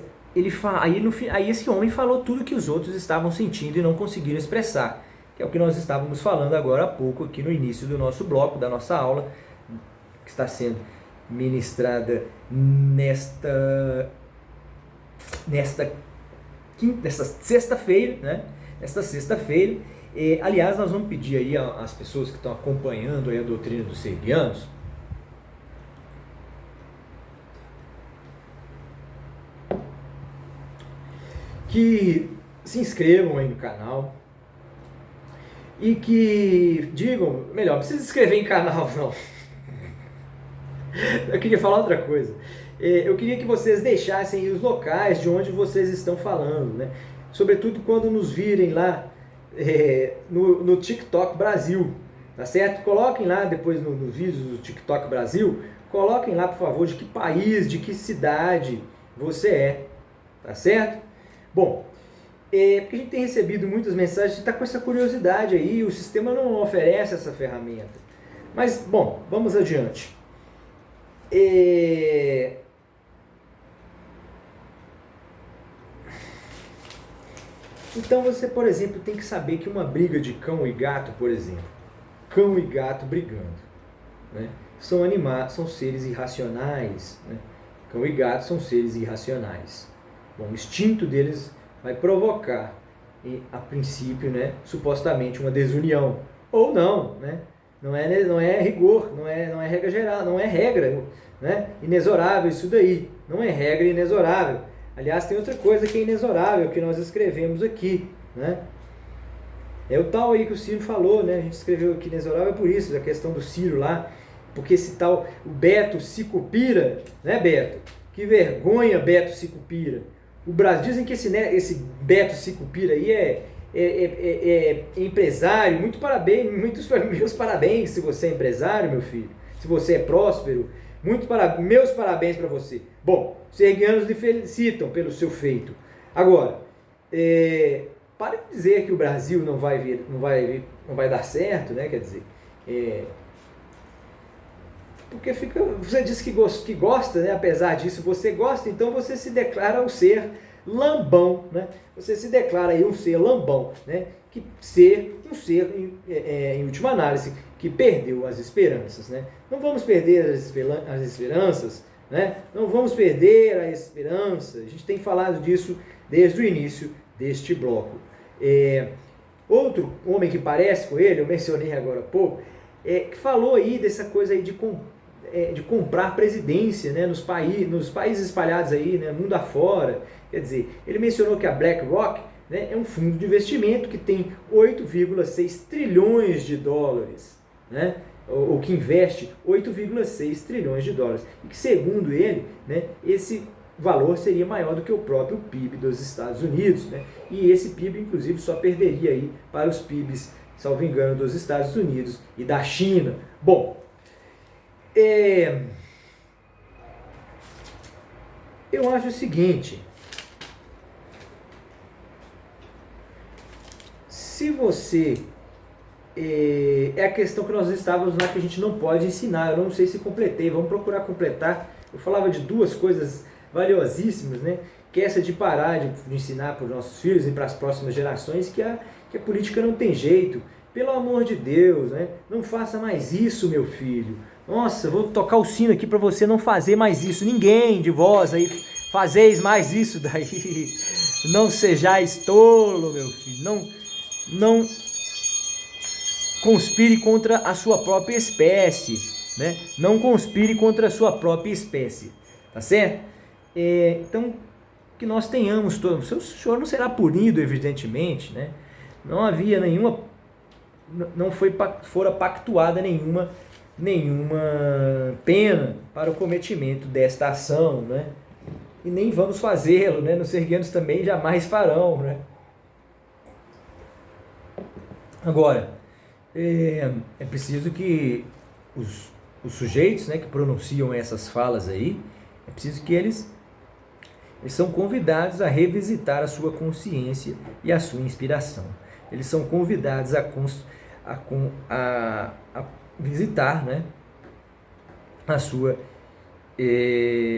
aí esse homem falou tudo que os outros estavam sentindo e não conseguiram expressar, que é o que nós estávamos falando agora há pouco aqui no início do nosso bloco, da nossa aula, que está sendo ministrada nesta sexta-feira, né? Nesta sexta-feira. Aliás, nós vamos pedir aí às pessoas que estão acompanhando aí a doutrina dos Sergianos que se inscrevam aí no canal e que digam, melhor, não precisa se inscrever em canal não. Eu queria falar outra coisa. Eu queria que vocês deixassem os locais de onde vocês estão falando, né? Sobretudo quando nos virem lá no TikTok Brasil, tá certo? Coloquem lá depois nos vídeos do TikTok Brasil, coloquem lá, por favor, de que país, de que cidade você é, tá certo? Bom, porque a gente tem recebido muitas mensagens, a gente está com essa curiosidade aí, o sistema não oferece essa ferramenta. Mas, bom, vamos adiante. Então você, por exemplo, tem que saber que uma briga de cão e gato, por exemplo, cão e gato brigando, né? São seres irracionais, né? Cão e gato são seres irracionais. Bom, o instinto deles vai provocar, a princípio, né, supostamente uma desunião, ou não, né? Não é rigor, não é regra geral, não é regra, né, inexorável isso daí, não é regra inexorável. Aliás, tem outra coisa que é inexorável, que nós escrevemos aqui, né? É o tal aí que o Ciro falou, né? A gente escreveu aqui inexorável por isso, a questão do Ciro lá, porque esse tal, o Beto Sicupira, né, Beto? Que vergonha, Beto Sicupira. O Brasil, dizem que esse Beto Sicupira aí é empresário, meus parabéns se você é empresário, meu filho, se você é próspero, meus parabéns para você. Bom, os sergianos lhe felicitam pelo seu feito. Agora, para de dizer que o Brasil não vai dar certo, né? Quer dizer, porque você diz que gosta, né? Apesar disso, você gosta, então você se declara um ser lambão, né? Você se declara aí um ser lambão, né? Em última análise, que perdeu as esperanças, né? Não vamos perder as esperanças, né? Não vamos perder a esperança. A gente tem falado disso desde o início deste bloco. Outro homem que parece com ele, eu mencionei agora há pouco, que falou aí dessa coisa aí de comprar presidência, né, nos países espalhados aí, né, mundo afora. Quer dizer, ele mencionou que a BlackRock, né, é um fundo de investimento que tem 8,6 trilhões de dólares, né, ou que investe 8,6 trilhões de dólares. E que, segundo ele, né, esse valor seria maior do que o próprio PIB dos Estados Unidos, né, e esse PIB, inclusive, só perderia aí para os PIBs, salvo engano, dos Estados Unidos e da China. Bom, eu acho o seguinte: se você é a questão que nós estávamos lá, que a gente não pode ensinar, eu não sei se completei, vamos procurar completar. Eu falava de duas coisas valiosíssimas, né? Que é essa de parar de ensinar para os nossos filhos e para as próximas gerações que a política não tem jeito. Pelo amor de Deus, né? Não faça mais isso, meu filho. Nossa, vou tocar o sino aqui para você não fazer mais isso. Ninguém de vós aí fazeis mais isso daí. Não sejais tolo, meu filho. Não conspire contra a sua própria espécie, né? Não conspire contra a sua própria espécie, tá certo? Então, que nós tenhamos todos. O senhor não será punido, evidentemente, né? Não havia fora pactuada nenhuma pena para o cometimento desta ação, né? E nem vamos fazê-lo, né? Nos sergianos também jamais farão, né? Agora, é preciso que os sujeitos, né, que pronunciam essas falas aí, é preciso que eles são convidados a revisitar a sua consciência e a sua inspiração. eles são convidados a visitar, né,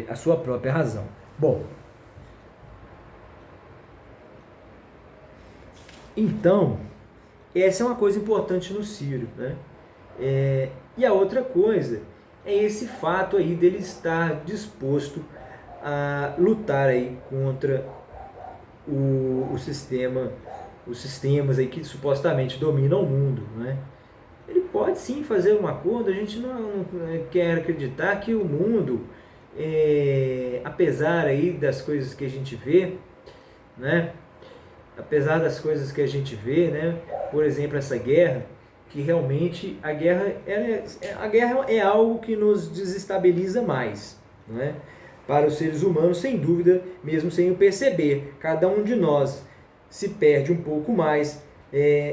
a sua própria razão. Bom, então, essa é uma coisa importante no Ciro, né? E a outra coisa é esse fato aí dele estar disposto a lutar aí contra os sistemas aí que supostamente dominam o mundo, né? Ele pode sim fazer um acordo. A gente não quer acreditar que o mundo, apesar aí das coisas que a gente vê, né? Apesar das coisas que a gente vê, né? Por exemplo, essa guerra, que realmente a guerra é algo que nos desestabiliza mais, né? Para os seres humanos, sem dúvida, mesmo sem o perceber. Cada um de nós se perde um pouco mais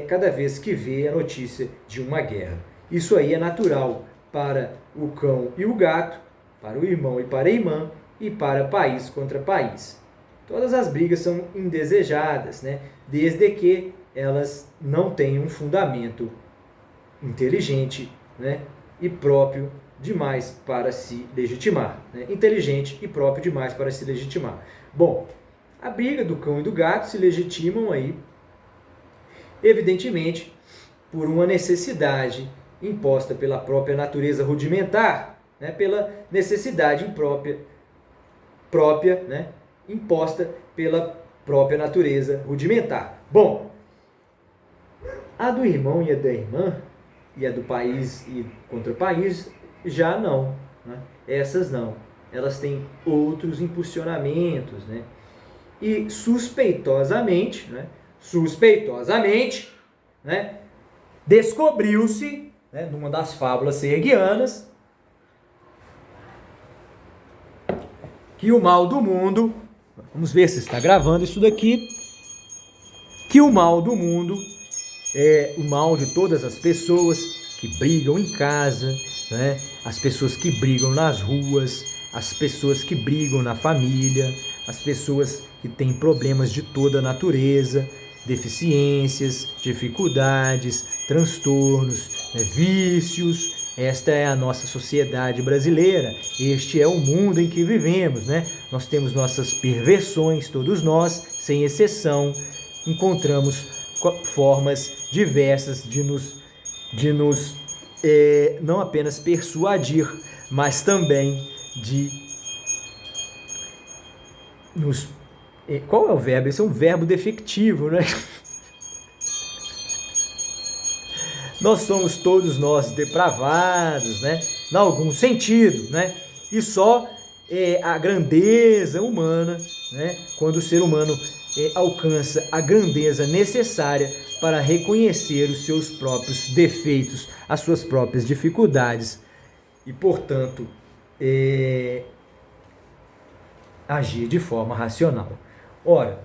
cada vez que vê a notícia de uma guerra. Isso aí é natural para o cão e o gato, para o irmão e para a irmã, e para país contra país. Todas as brigas são indesejadas, né? Desde que elas não tenham um fundamento inteligente, né? E próprio demais para se legitimar. Né? Inteligente e próprio demais para se legitimar. Bom, a briga do cão e do gato se legitimam aí, evidentemente, por uma necessidade imposta pela própria natureza rudimentar, né? Pela necessidade própria, né? Imposta pela própria natureza rudimentar. Bom, a do irmão e a da irmã, e a do país e contra o país, já não. Né? Essas não. Elas têm outros impulsionamentos. Né? E suspeitosamente, né, descobriu-se, né, numa das fábulas sergianas, que o mal do mundo, vamos ver se está gravando isso daqui, que o mal do mundo é o mal de todas as pessoas que brigam em casa, né? As pessoas que brigam nas ruas, as pessoas que brigam na família, as pessoas que têm problemas de toda natureza, deficiências, dificuldades, transtornos, né? Vícios. Esta é a nossa sociedade brasileira, este é o mundo em que vivemos, né? Nós temos nossas perversões, todos nós, sem exceção, encontramos formas diversas de nos não apenas persuadir, mas também de nos... Qual é o verbo? Esse é um verbo defectivo, né? Nós somos todos nós depravados, né? Em algum sentido, né? E só a grandeza humana, né? Quando o ser humano alcança a grandeza necessária para reconhecer os seus próprios defeitos, as suas próprias dificuldades e, portanto, agir de forma racional. Ora,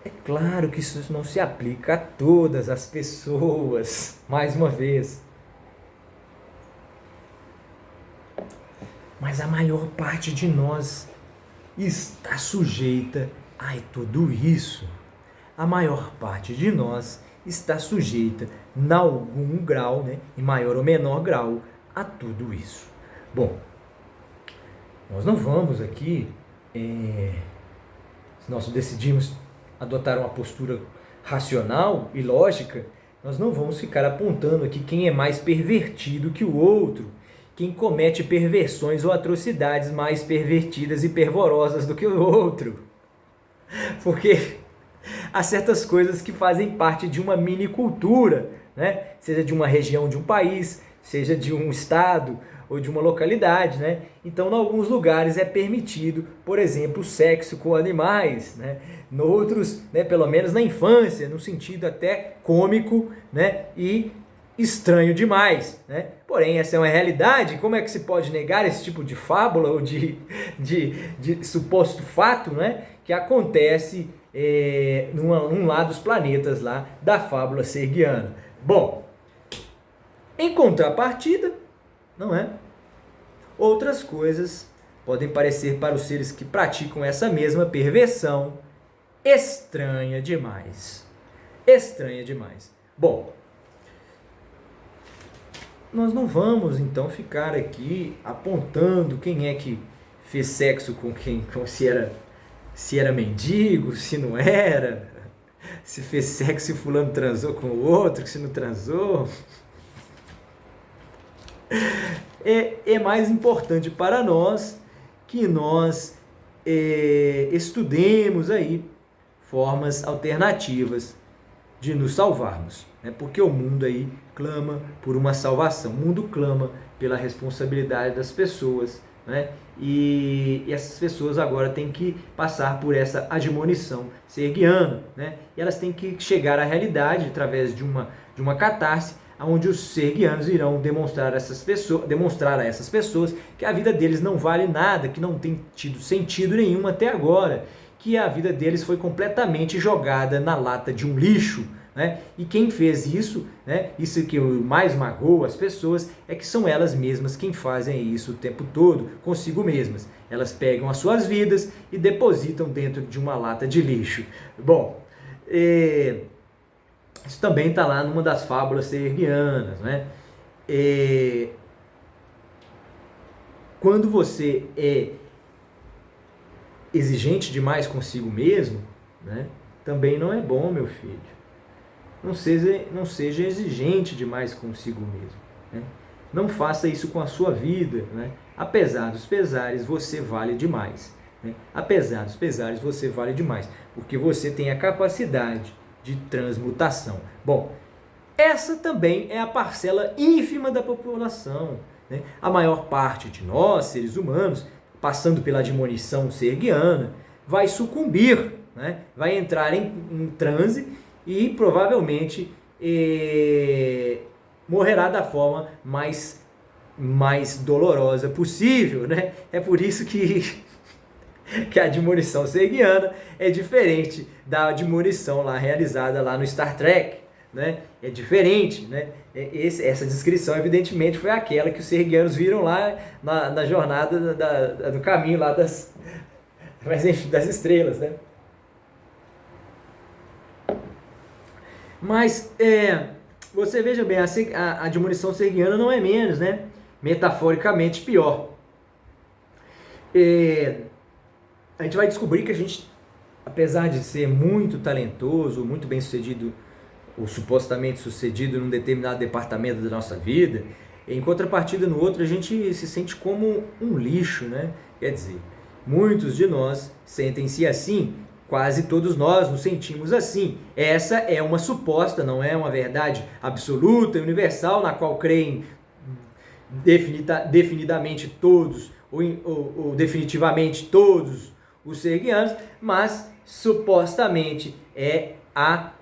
é claro que isso não se aplica a todas as pessoas, mais uma vez. Mas a maior parte de nós está sujeita a tudo isso. A maior parte de nós está sujeita, em algum grau, né, em maior ou menor grau, a tudo isso. Bom, nós não vamos aqui, se nós decidimos adotar uma postura racional e lógica, nós não vamos ficar apontando aqui quem é mais pervertido que o outro, quem comete perversões ou atrocidades mais pervertidas e pervorosas do que o outro. Porque há certas coisas que fazem parte de uma mini cultura, né? Seja de uma região de um país, seja de um estado ou de uma localidade, né? Então, em alguns lugares é permitido, por exemplo, o sexo com animais, né? Noutros, né, pelo menos na infância, no sentido até cômico, né, e estranho demais, né? Porém, essa é uma realidade. Como é que se pode negar esse tipo de fábula ou de suposto fato, né, que acontece num lá dos planetas lá da fábula sergiana? Bom, em contrapartida, não é? Outras coisas podem parecer para os seres que praticam essa mesma perversão estranha demais. estranha demais. Bom, nós não vamos então ficar aqui apontando quem é que fez sexo com quem, se era mendigo, se não era, se fez sexo e fulano transou com o outro, se não transou. É mais importante para nós que nós estudemos aí formas alternativas de nos salvarmos, né? Porque o mundo aí clama por uma salvação, o mundo clama pela responsabilidade das pessoas, né? E essas pessoas agora têm que passar por essa admonição serguiana, né? E elas têm que chegar à realidade através de uma catarse, onde os serguianos irão demonstrar a essas pessoas que a vida deles não vale nada, que não tem tido sentido nenhum até agora, que a vida deles foi completamente jogada na lata de um lixo, né? E quem fez isso, né? Isso que mais magoa as pessoas, é que são elas mesmas quem fazem isso o tempo todo consigo mesmas. Elas pegam as suas vidas e depositam dentro de uma lata de lixo. Bom, isso também está lá numa das fábulas serguianas, né? Quando você é exigente demais consigo mesmo, né? Também não é bom, meu filho. Não seja exigente demais consigo mesmo, né? Não faça isso com a sua vida, né? Apesar dos pesares, você vale demais, né? Apesar dos pesares, você vale demais, porque você tem a capacidade de transmutação. Bom, essa também é a parcela ínfima da população, né? A maior parte de nós, seres humanos, passando pela admonição serguiana, vai sucumbir, né? Vai entrar em transe e provavelmente morrerá da forma mais dolorosa possível, né? É por isso que a admonição serguiana é diferente da admonição lá realizada lá no Star Trek, né? É diferente, né? Essa descrição evidentemente foi aquela que os serguianos viram lá na jornada do caminho lá das estrelas, né? Mas você veja bem, a admonição serguiana não é menos, né? Metaforicamente pior. A gente vai descobrir que a gente, apesar de ser muito talentoso, muito bem sucedido, ou supostamente sucedido num determinado departamento da nossa vida, em contrapartida no outro a gente se sente como um lixo, né? Quer dizer, muitos de nós sentem-se assim, quase todos nós nos sentimos assim. Essa é uma suposta, não é uma verdade absoluta e universal, na qual creem definidamente todos, ou definitivamente todos os serguianos, mas supostamente é a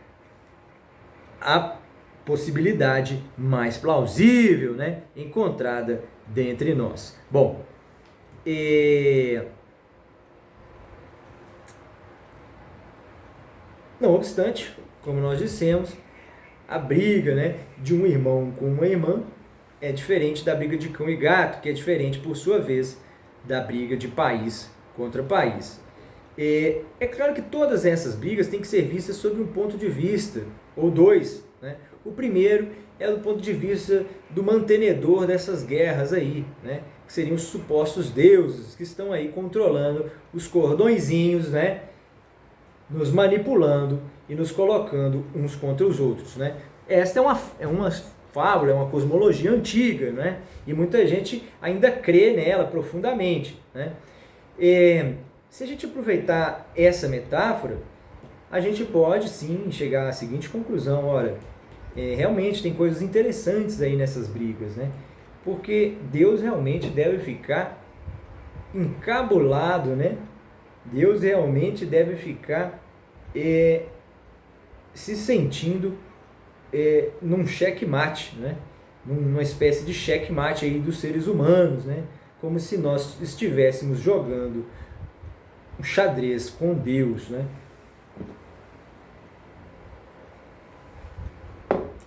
possibilidade mais plausível, né, encontrada dentre nós. Bom, não obstante, como nós dissemos, a briga, né, de um irmão com uma irmã é diferente da briga de cão e gato, que é diferente, por sua vez, da briga de país contra país. É claro que todas essas brigas têm que ser vistas sob um ponto de vista, ou dois, né? O primeiro é do ponto de vista do mantenedor dessas guerras aí, né? Que seriam os supostos deuses que estão aí controlando os cordõezinhos, né? Nos manipulando e nos colocando uns contra os outros, né? Esta é uma fábula, é uma cosmologia antiga, né? E muita gente ainda crê nela profundamente, né? Se a gente aproveitar essa metáfora, a gente pode sim chegar à seguinte conclusão: olha, realmente tem coisas interessantes aí nessas brigas, né? Porque Deus realmente deve ficar encabulado, né? Deus realmente deve ficar se sentindo num checkmate, né? Numa espécie de checkmate aí dos seres humanos, né? Como se nós estivéssemos jogando um xadrez com Deus, né?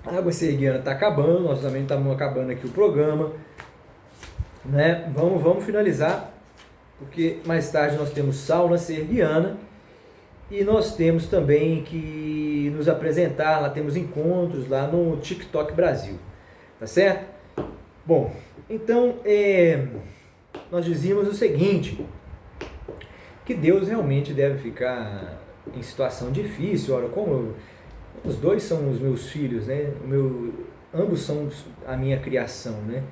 A água serguiana está acabando, nós também estamos acabando aqui o programa, né? Vamos finalizar, porque mais tarde nós temos sauna serguiana E nós temos também que nos apresentar, lá temos encontros lá no TikTok Brasil, tá certo? Bom, então nós dizíamos o seguinte, que Deus realmente deve ficar em situação difícil. Ora, como os dois são os meus filhos, né? Ambos são a minha criação, né?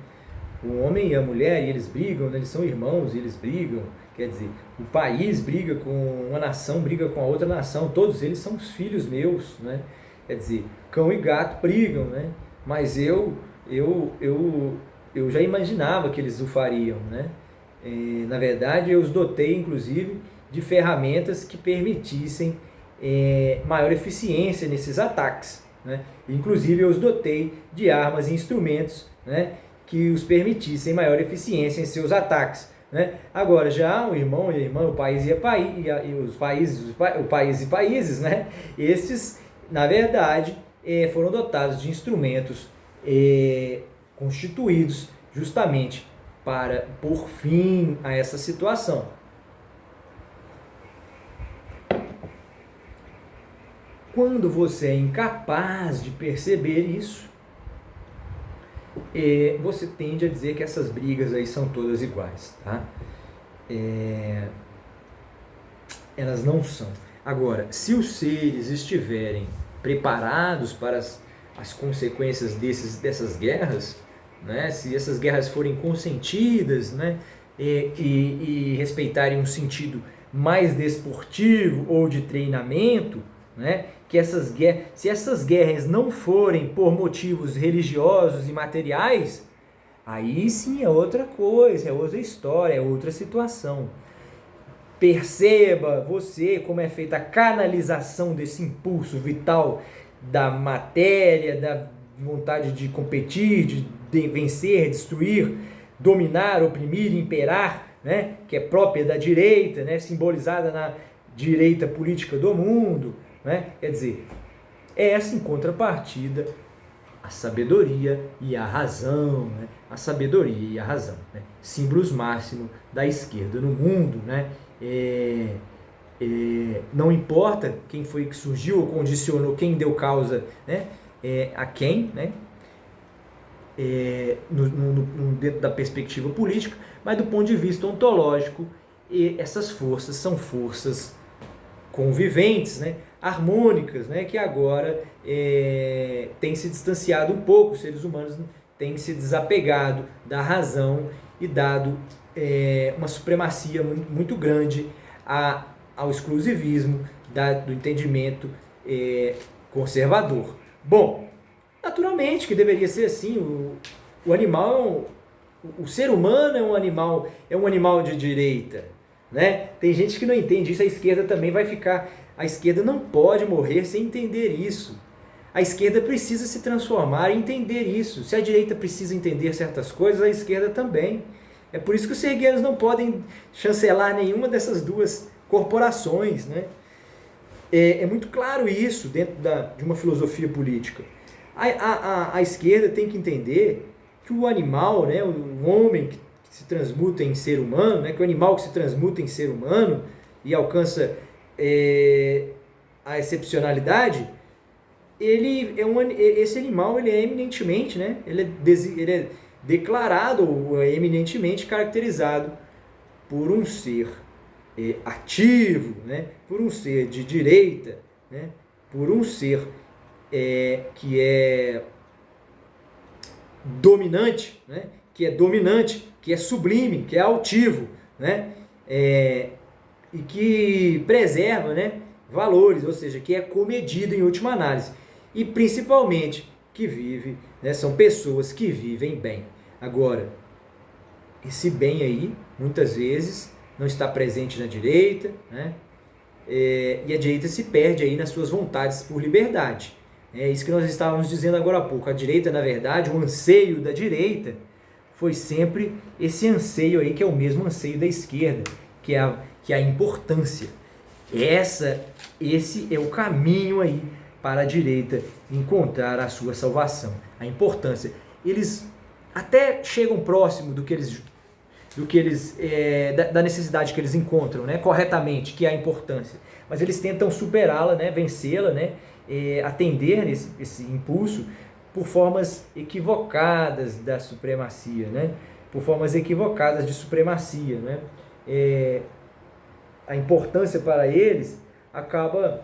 O homem e a mulher, e eles brigam, né? Eles são irmãos e eles brigam. Quer dizer, o país briga com uma nação, briga com a outra nação. Todos eles são os filhos meus, né? Quer dizer, cão e gato brigam, né? Mas eu já imaginava que eles o fariam, né? Na verdade, eu os dotei, inclusive, de ferramentas que permitissem maior eficiência nesses ataques, né? Inclusive, eu os dotei de armas e instrumentos, né, que os permitissem maior eficiência em seus ataques, né? Agora, já o irmão e a irmã, o país e países, né? Estes, na verdade, foram dotados de instrumentos constituídos justamente para pôr fim a essa situação. Quando você é incapaz de perceber isso, você tende a dizer que essas brigas aí são todas iguais, tá? Elas não são. Agora, se os seres estiverem preparados para as consequências dessas guerras, né? Se essas guerras forem consentidas, né? E respeitarem um sentido mais desportivo ou de treinamento, né? Se essas guerras não forem por motivos religiosos e materiais, aí sim é outra coisa, é outra história, é outra situação. Perceba você como é feita a canalização desse impulso vital da matéria, da vontade de competir, de vencer, destruir, dominar, oprimir, imperar, né? Que é própria da direita, né? Simbolizada na direita política do mundo. Né? Quer dizer, essa em contrapartida, a sabedoria e a razão, né? A sabedoria e a razão, né? Símbolos máximos da esquerda no mundo, né? Não importa quem foi que surgiu ou condicionou, quem deu causa, né? A quem, né? Dentro da perspectiva política, mas do ponto de vista ontológico, essas forças são forças conviventes, né? Harmônicas, né? Que agora têm se distanciado um pouco, os seres humanos têm se desapegado da razão e dado uma supremacia muito grande ao exclusivismo do entendimento conservador. Bom, naturalmente que deveria ser assim. O animal, o ser humano é um animal de direita, né? Tem gente que não entende isso. A esquerda também vai ficar. A esquerda não pode morrer sem entender isso. A esquerda precisa se transformar e entender isso. Se a direita precisa entender certas coisas, a esquerda também. É por isso que os sergueiros não podem chancelar nenhuma dessas duas corporações, né? É muito claro isso dentro de uma filosofia política. A esquerda tem que entender que o animal, né, o homem que se transmuta em ser humano, né, que o animal que se transmuta em ser humano e alcança a excepcionalidade, esse animal ele é eminentemente, né, ele é declarado ou é eminentemente caracterizado por um ser ativo, né, por um ser de direita, né, por um ser que é dominante, né, que é sublime, que é altivo, né, e que preserva, né, valores, ou seja, que é comedido em última análise, e principalmente que vive, né, são pessoas que vivem bem. Agora, esse bem aí, muitas vezes, não está presente na direita, né, e a direita se perde aí nas suas vontades por liberdade. É isso que nós estávamos dizendo agora há pouco. A direita, na verdade, o anseio da direita foi sempre esse anseio aí, que é o mesmo anseio da esquerda, que é a importância. Esse é o caminho aí para a direita encontrar a sua salvação, a importância. Eles até chegam próximo do que eles do que eles da necessidade que eles encontram, né, corretamente, que é a importância, mas eles tentam superá-la, né, vencê-la, né, atender esse impulso por formas equivocadas da supremacia, né, por formas equivocadas de supremacia, né. A importância para eles acaba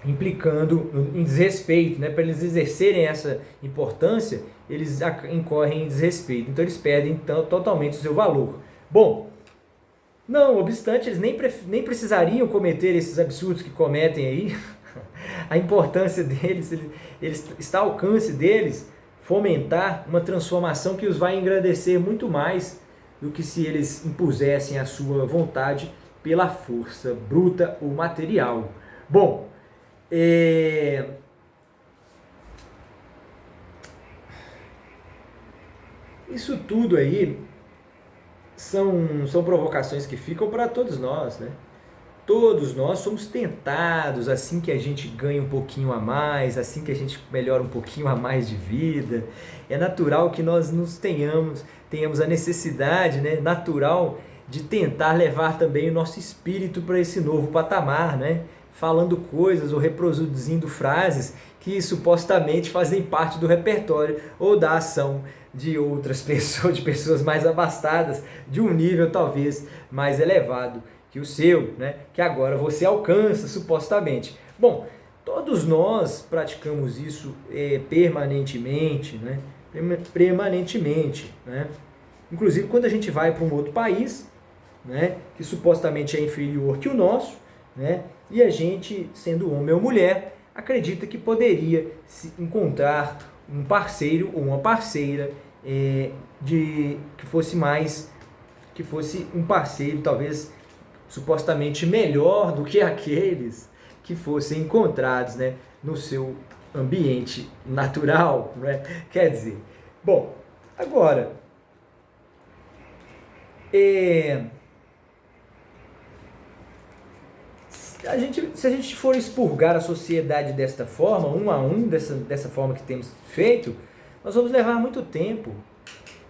implicando em desrespeito, né? Para eles exercerem essa importância, eles incorrem em desrespeito, então eles perdem totalmente o seu valor. Bom, não obstante, eles nem precisariam cometer esses absurdos que cometem aí. A importância deles, está ao alcance deles fomentar uma transformação que os vai engrandecer muito mais do que se eles impusessem a sua vontade pela força bruta ou material. Bom, isso tudo aí são provocações que ficam para todos nós, né? Todos nós somos tentados, assim que a gente ganha um pouquinho a mais, assim que a gente melhora um pouquinho a mais de vida. É natural que nós tenhamos a necessidade, né, natural de tentar levar também o nosso espírito para esse novo patamar, né? Falando coisas ou reproduzindo frases que supostamente fazem parte do repertório ou da ação de outras pessoas, de pessoas mais abastadas, de um nível talvez mais elevado que o seu, né? Que agora você alcança supostamente. Bom, todos nós praticamos isso permanentemente, né? Permanentemente, né? Inclusive quando a gente vai para um outro país, né, que supostamente é inferior que o nosso, né, e a gente, sendo homem ou mulher, acredita que poderia se encontrar um parceiro ou uma parceira que fosse um parceiro talvez supostamente melhor do que aqueles que fossem encontrados, né, no seu ambiente natural, né? Quer dizer, bom, agora se a gente for expurgar a sociedade desta forma, um a um, dessa forma que temos feito, nós vamos levar muito tempo.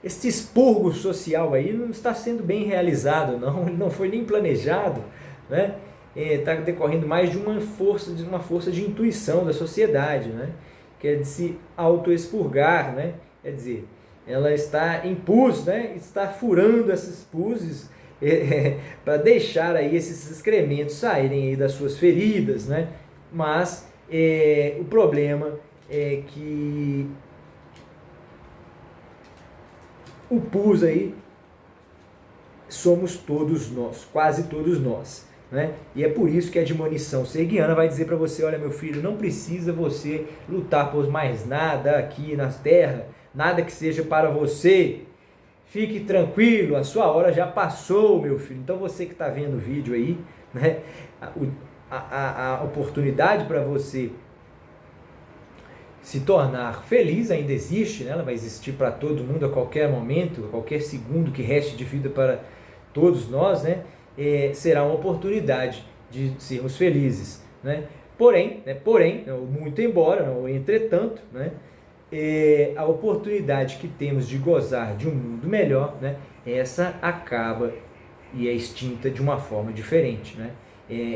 Este expurgo social aí não está sendo bem realizado, não, ele não foi nem planejado, né? Está decorrendo mais de uma força de intuição da sociedade, né? Que é de se auto-expurgar, né? Quer dizer, ela está em pus, né? Está furando esses puses para deixar aí esses excrementos saírem aí das suas feridas, né? Mas o problema é que o pus aí somos todos nós, quase todos nós, né? E é por isso que a admonição serguiana vai dizer para você: olha, meu filho, não precisa você lutar por mais nada aqui na terra, nada que seja para você. Fique tranquilo, a sua hora já passou, meu filho. Então você que está vendo o vídeo aí, né, a oportunidade para você se tornar feliz ainda existe, né? Ela vai existir para todo mundo a qualquer momento, a qualquer segundo que reste de vida para todos nós, né? Será uma oportunidade de sermos felizes, né? Porém, muito embora, não, entretanto, né? A oportunidade que temos de gozar de um mundo melhor, né? Essa acaba e é extinta de uma forma diferente, né?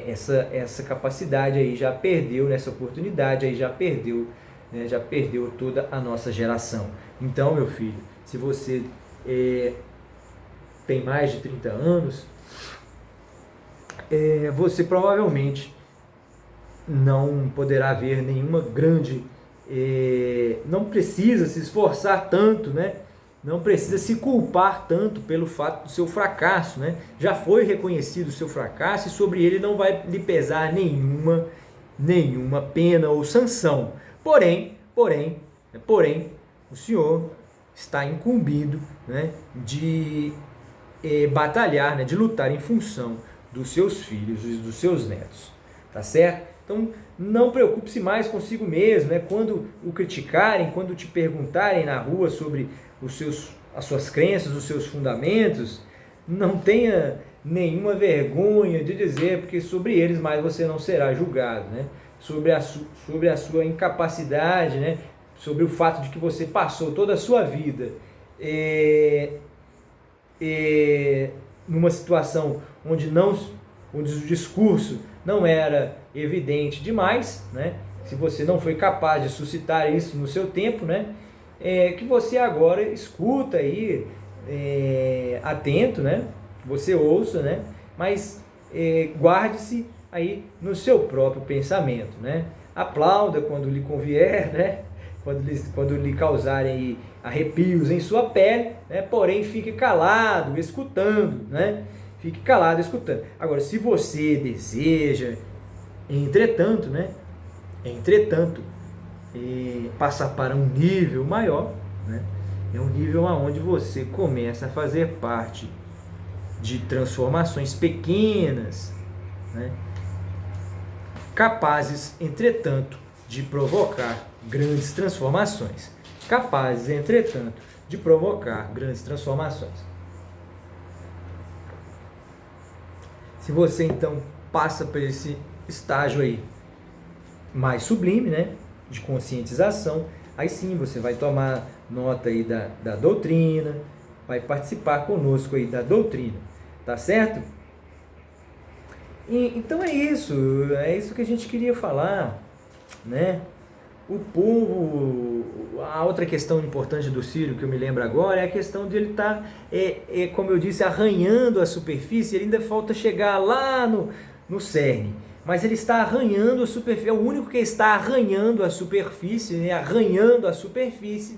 Essa capacidade aí já perdeu, nessa oportunidade aí já perdeu toda a nossa geração. Então, meu filho, se você tem mais de 30 anos, você provavelmente não poderá ver nenhuma grande... não precisa se esforçar tanto, né? Não precisa se culpar tanto pelo fato do seu fracasso, né? Já foi reconhecido o seu fracasso e sobre ele não vai lhe pesar nenhuma pena ou sanção. Porém, o senhor está incumbido, né, de batalhar, né, de lutar em função dos seus filhos e dos seus netos, tá certo? Então, não preocupe-se mais consigo mesmo, né? Quando o criticarem, quando te perguntarem na rua sobre as suas crenças, os seus fundamentos, não tenha nenhuma vergonha de dizer, porque sobre eles mais você não será julgado, né? Sobre a sua incapacidade, né? Sobre o fato de que você passou toda a sua vida numa situação onde o discurso não era evidente demais, né? Se você não foi capaz de suscitar isso no seu tempo, né? Que você agora escuta aí, atento, né? Você ouça, né? Mas guarde-se aí no seu próprio pensamento, né? Aplauda quando lhe convier, né? Quando lhe causarem arrepios em sua pele, né? Porém fique calado, escutando, né? Fique calado, escutando. Agora, se você deseja, entretanto, né? Passar para um nível maior, né? É um nível onde você começa a fazer parte de transformações pequenas, né? Capazes, entretanto, de provocar grandes transformações. Capazes, entretanto, de provocar grandes transformações. Se você então passa por esse estágio aí mais sublime, né, de conscientização, aí sim você vai tomar nota aí da doutrina, vai participar conosco aí da doutrina, tá certo? Então é isso que a gente queria falar, né? O povo, a outra questão importante do Círio que eu me lembro agora é a questão de ele estar, como eu disse, arranhando a superfície. Ele ainda falta chegar lá no cerne, mas ele está arranhando a superfície, é o único que está arranhando a superfície, né? Arranhando a superfície,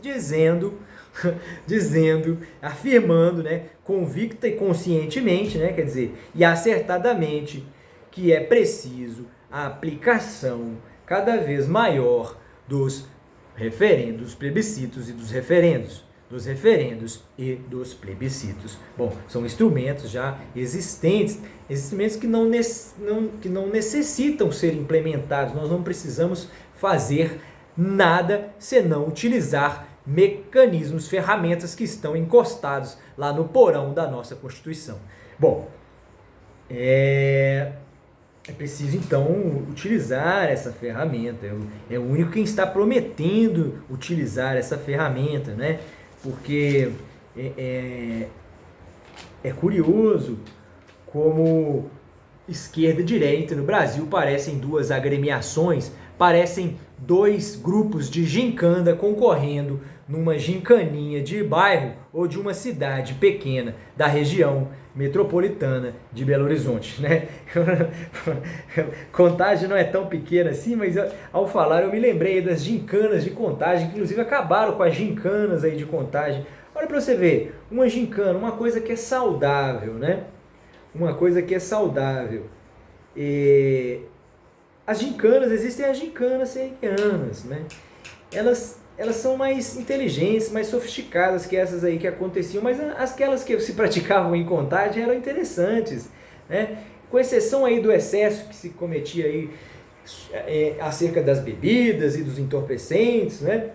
afirmando, né? Convicta e conscientemente, né? Quer dizer, e acertadamente, que é preciso a aplicação cada vez maior dos referendos, dos plebiscitos e dos referendos e dos plebiscitos. Bom, são instrumentos já existentes, instrumentos que não necessitam ser implementados. Nós não precisamos fazer nada senão utilizar mecanismos, ferramentas que estão encostados lá no porão da nossa Constituição. Bom, é preciso então utilizar essa ferramenta. É o único quem está prometendo utilizar essa ferramenta, né? Porque é curioso como esquerda e direita no Brasil parecem duas agremiações, parecem dois grupos de gincana concorrendo numa gincaninha de bairro ou de uma cidade pequena da região metropolitana de Belo Horizonte, né? Contagem não é tão pequena assim, mas ao falar eu me lembrei das gincanas de Contagem, que inclusive acabaram com as gincanas aí de Contagem. Olha para você ver, uma gincana, uma coisa que é saudável, né? Uma coisa que é saudável. As gincanas, existem as gincanas sergianas, né? Elas são mais inteligentes, mais sofisticadas que essas aí que aconteciam, mas aquelas que se praticavam em Contagem eram interessantes, né? Com exceção aí do excesso que se cometia aí acerca das bebidas e dos entorpecentes, né?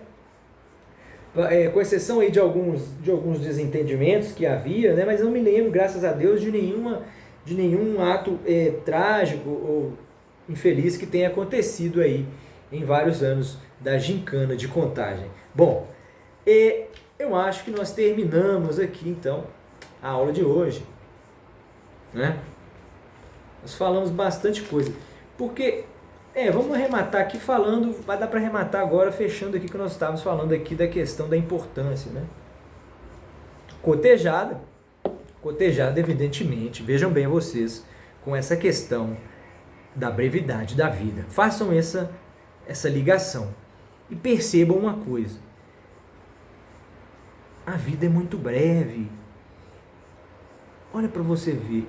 Com exceção aí de alguns desentendimentos que havia, né? Mas eu não me lembro, graças a Deus, de nenhum ato trágico ou infeliz que tenha acontecido aí em vários anos da gincana de Contagem. Bom, eu acho que nós terminamos aqui então a aula de hoje, né? Nós falamos bastante coisa, porque vamos arrematar aqui falando, vai dar para arrematar agora fechando aqui que nós estávamos falando aqui da questão da importância, né? Cotejada evidentemente, vejam bem vocês, com essa questão da brevidade da vida. Façam essa ligação e percebam uma coisa: a vida é muito breve. Olha para você ver,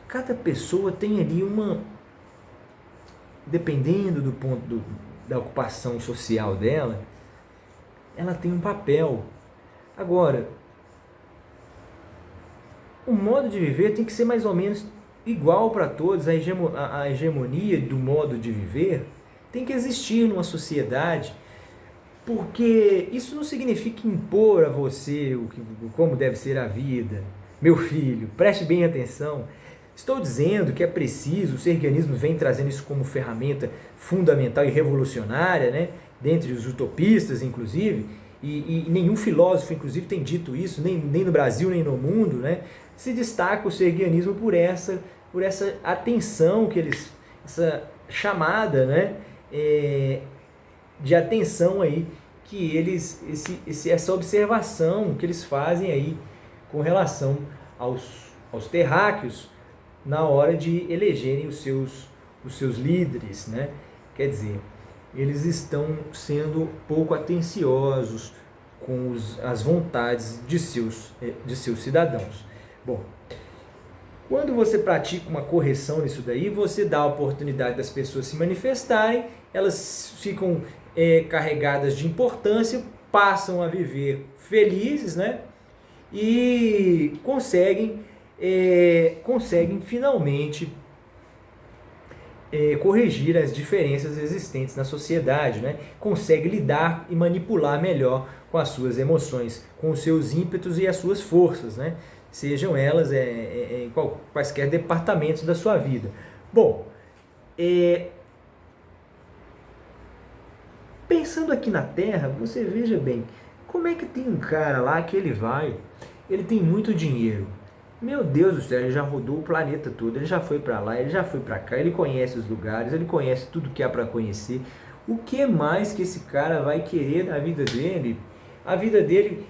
cada pessoa tem ali dependendo do ponto da ocupação social dela, ela tem um papel. Agora, o modo de viver tem que ser mais ou menos igual para todos. A hegemonia do modo de viver tem que existir numa sociedade, porque isso não significa impor a você como deve ser a vida. Meu filho, preste bem atenção. Estou dizendo que é preciso, o sergianismo vem trazendo isso como ferramenta fundamental e revolucionária, né? Dentre os utopistas, inclusive, e nenhum filósofo, inclusive, tem dito isso, nem no Brasil, nem no mundo, né? Se destaca o sergianismo por essa atenção que eles, essa chamada, né? De atenção aí, que eles, essa observação que eles fazem aí com relação aos terráqueos na hora de elegerem os seus líderes, né? Quer dizer, eles estão sendo pouco atenciosos com as vontades de seus cidadãos. Bom, quando você pratica uma correção nisso daí, você dá a oportunidade das pessoas se manifestarem, elas ficam carregadas de importância, passam a viver felizes, né? E conseguem finalmente corrigir as diferenças existentes na sociedade, né? Consegue lidar e manipular melhor com as suas emoções, com os seus ímpetos e as suas forças, né? Sejam elas em quaisquer departamentos da sua vida. Bom, pensando aqui na Terra, você veja bem, como é que tem um cara lá que ele tem muito dinheiro. Meu Deus do céu, ele já rodou o planeta todo, ele já foi para lá, ele já foi para cá, ele conhece os lugares, ele conhece tudo que há para conhecer. O que mais que esse cara vai querer da vida dele? A vida dele,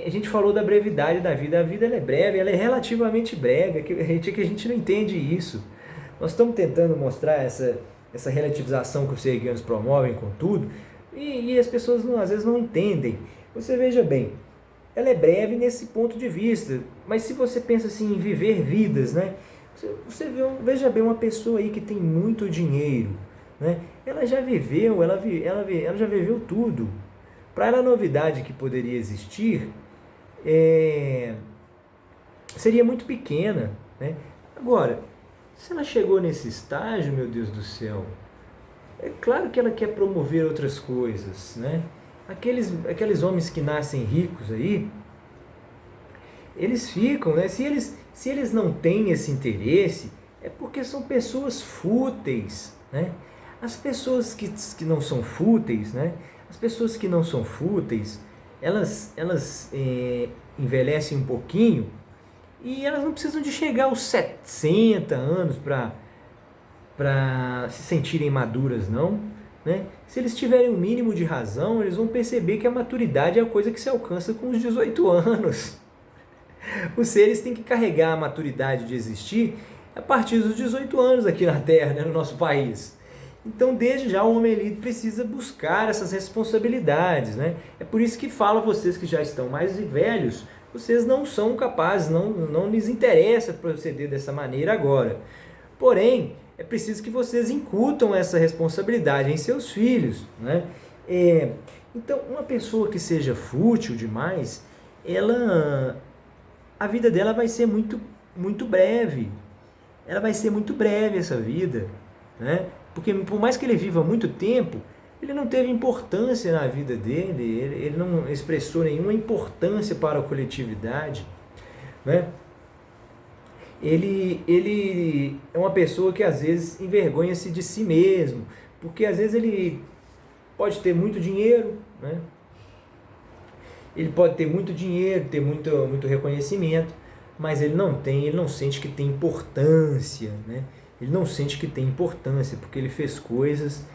a gente falou da brevidade da vida, a vida ela é breve, ela é relativamente breve, que a gente não entende isso. Nós estamos tentando mostrar essa relativização que os sergianos promovem com tudo, e as pessoas às vezes não entendem. Você veja bem, ela é breve nesse ponto de vista, mas se você pensa assim em viver vidas, né? Veja bem, uma pessoa aí que tem muito dinheiro, né? Ela já viveu, ela já viveu tudo. Para ela, a novidade que poderia existir seria muito pequena, né? Agora, se ela chegou nesse estágio, meu Deus do céu, é claro que ela quer promover outras coisas, né? Aqueles homens que nascem ricos aí, eles ficam, né? Se eles não têm esse interesse, é porque são pessoas fúteis, né? As pessoas que não são fúteis, né? As pessoas que não são fúteis, elas envelhecem um pouquinho e elas não precisam de chegar aos 60 anos para se sentirem maduras, não. Né? Se eles tiverem um mínimo de razão, eles vão perceber que a maturidade é a coisa que se alcança com os 18 anos. Os seres têm que carregar a maturidade de existir a partir dos 18 anos aqui na Terra, né, no nosso país. Então, desde já, o homem ele precisa buscar essas responsabilidades. Né? É por isso que falo a vocês que já estão mais velhos, vocês não são capazes, não lhes interessa proceder dessa maneira agora. Porém, é preciso que vocês incutam essa responsabilidade em seus filhos. Né? Então, uma pessoa que seja fútil demais, a vida dela vai ser muito, muito breve. Ela vai ser muito breve, essa vida. Né? Porque por mais que ele viva muito tempo, ele não teve importância na vida dele, ele não expressou nenhuma importância para a coletividade. Né? Ele é uma pessoa que às vezes envergonha-se de si mesmo, porque às vezes ele pode ter muito dinheiro, né? Ele pode ter muito dinheiro, ter muito reconhecimento, mas ele não sente que tem importância, né? Ele não sente que tem importância, porque ele fez coisas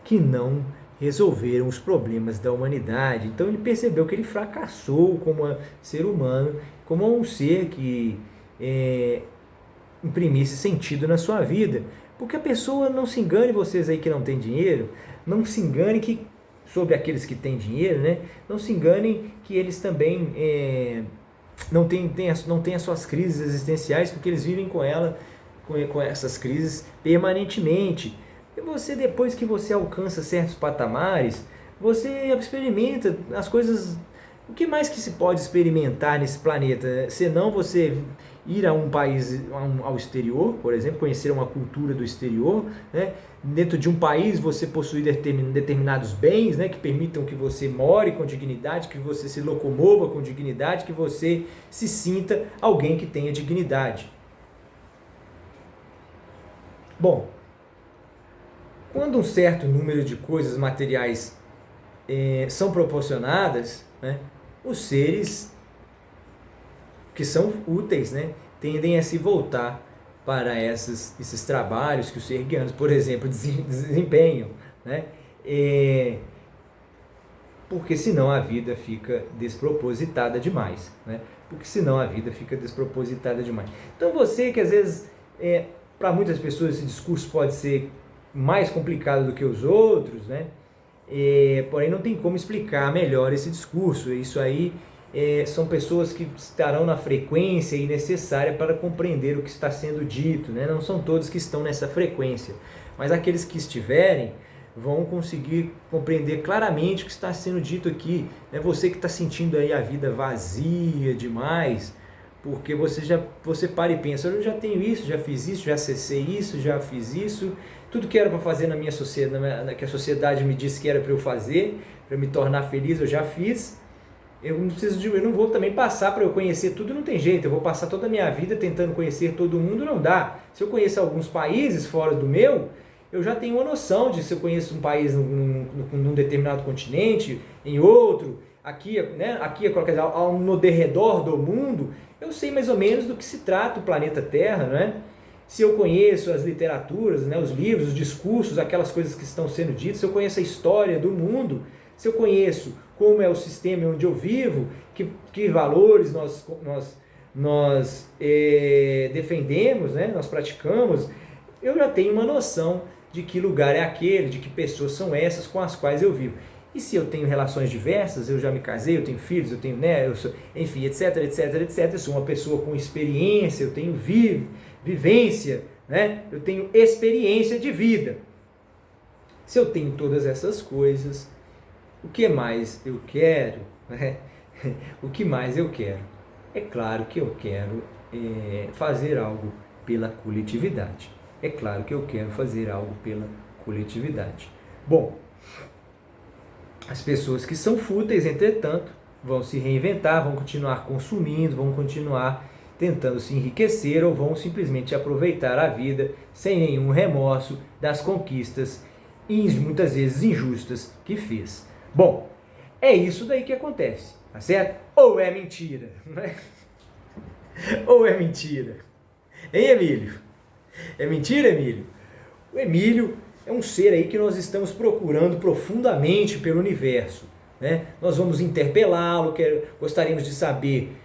que não resolveram os problemas da humanidade. Então ele percebeu que ele fracassou como ser humano, como um ser que imprimisse sentido na sua vida. Porque a pessoa, não se engane, vocês aí que não têm dinheiro, não se engane sobre aqueles que têm dinheiro, né? Não se enganem que eles também não têm as suas crises existenciais, porque eles vivem com essas crises permanentemente. E você, depois que você alcança certos patamares, você experimenta as coisas. O que mais que se pode experimentar nesse planeta? Senão você ir a um país, ao exterior, por exemplo, conhecer uma cultura do exterior, né? Dentro de um país você possuir determinados bens, né, que permitam que você more com dignidade, que você se locomova com dignidade, que você se sinta alguém que tenha dignidade. Bom, quando um certo número de coisas materiais são proporcionadas, né, os seres que são úteis, né, tendem a se voltar para esses trabalhos que os serguianos, por exemplo, desempenham, né, porque senão a vida fica despropositada demais, né? Porque senão a vida fica despropositada demais. Então você que às vezes, para muitas pessoas esse discurso pode ser mais complicado do que os outros, né? Porém não tem como explicar melhor esse discurso. Isso aí são pessoas que estarão na frequência necessária para compreender o que está sendo dito, né? Não são todos que estão nessa frequência, mas aqueles que estiverem vão conseguir compreender claramente o que está sendo dito aqui. É você que está sentindo aí a vida vazia demais, porque você para e pensa, eu já tenho isso, já fiz isso, já acessei isso, já fiz isso, tudo que era para fazer na minha sociedade, que a sociedade me disse que era para eu fazer, para me tornar feliz, eu já fiz. Eu não vou também passar para eu conhecer tudo, não tem jeito, eu vou passar toda a minha vida tentando conhecer todo mundo, não dá. Se eu conheço alguns países fora do meu, eu já tenho uma noção de se eu conheço um país num determinado continente, em outro, aqui, né, no derredor do mundo, eu sei mais ou menos do que se trata o planeta Terra, né? Se eu conheço as literaturas, né, os livros, os discursos, aquelas coisas que estão sendo ditas, se eu conheço a história do mundo, se eu conheço como é o sistema onde eu vivo, que valores nós defendemos, né, nós praticamos, eu já tenho uma noção de que lugar é aquele, de que pessoas são essas com as quais eu vivo. E se eu tenho relações diversas, eu já me casei, eu tenho filhos, eu tenho, né, enfim, etc, etc, etc. Eu sou uma pessoa com experiência, eu tenho vivência, né? Eu tenho experiência de vida. Se eu tenho todas essas coisas, o que mais eu quero? Né? O que mais eu quero? É claro que eu quero fazer algo pela coletividade. É claro que eu quero fazer algo pela coletividade. Bom, as pessoas que são fúteis, entretanto, vão se reinventar, vão continuar consumindo, vão continuar tentando se enriquecer ou vão simplesmente aproveitar a vida sem nenhum remorso das conquistas, muitas vezes injustas, que fez. Bom, é isso daí que acontece, tá certo? Ou é mentira, não é? Ou é mentira? Hein, Emílio? É mentira, Emílio? O Emílio é um ser aí que nós estamos procurando profundamente pelo universo, né? Nós vamos interpelá-lo, gostaríamos de saber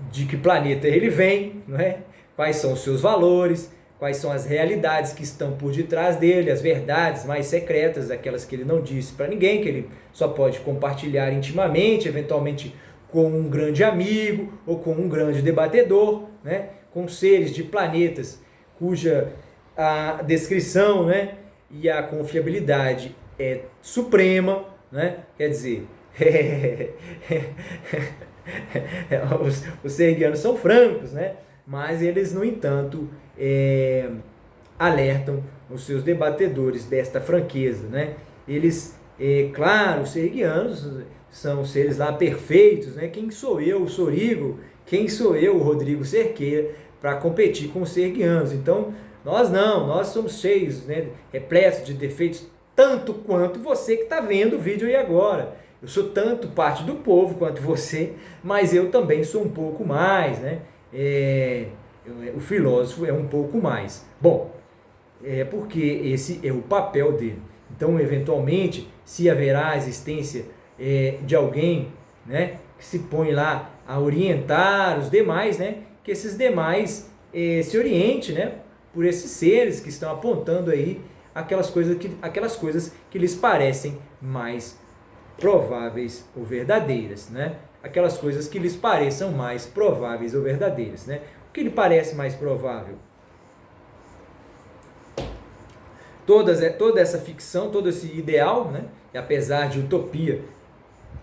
de que planeta ele vem, não é? Quais são os seus valores, quais são as realidades que estão por detrás dele, as verdades mais secretas, aquelas que ele não disse para ninguém, que ele só pode compartilhar intimamente, eventualmente com um grande amigo ou com um grande debatedor, né? Com seres de planetas cuja a descrição, né, e a confiabilidade é suprema, né? Quer dizer, os serguianos são francos, né? Mas eles, no entanto, alertam os seus debatedores desta franqueza, né? Eles, claro, os serguianos são seres lá perfeitos, né? Quem sou eu, o Sorigo? Quem sou eu, o Rodrigo Cerqueira, para competir com os serguianos? Então, nós somos cheios, né, repletos de defeitos, tanto quanto você que está vendo o vídeo aí agora. Eu sou tanto parte do povo quanto você, mas eu também sou um pouco mais, né? O filósofo é um pouco mais. Bom, porque esse é o papel dele. Então, eventualmente, se haverá a existência de alguém, né, que se põe lá a orientar os demais, né, que esses demais se orientem, né, por esses seres que estão apontando aí aquelas coisas que lhes parecem mais prováveis ou verdadeiras, né? Aquelas coisas que lhes pareçam mais prováveis ou verdadeiras, né? O que lhe parece mais provável? Toda essa ficção, todo esse ideal, né? E apesar de utopia,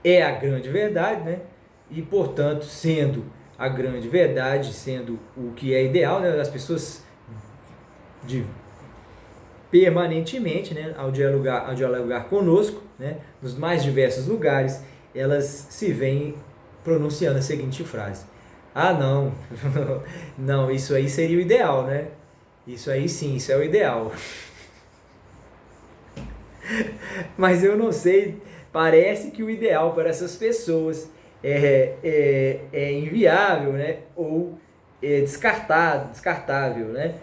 é a grande verdade, né? E, portanto, sendo a grande verdade, sendo o que é ideal, né? As pessoas permanentemente, né? Ao dialogar conosco, né? Nos mais diversos lugares, elas se veem pronunciando a seguinte frase: ah, não, não, isso aí seria o ideal, né? Isso aí sim, isso é o ideal. Mas eu não sei parece que o ideal para essas pessoas é inviável, né? Ou é descartável, né?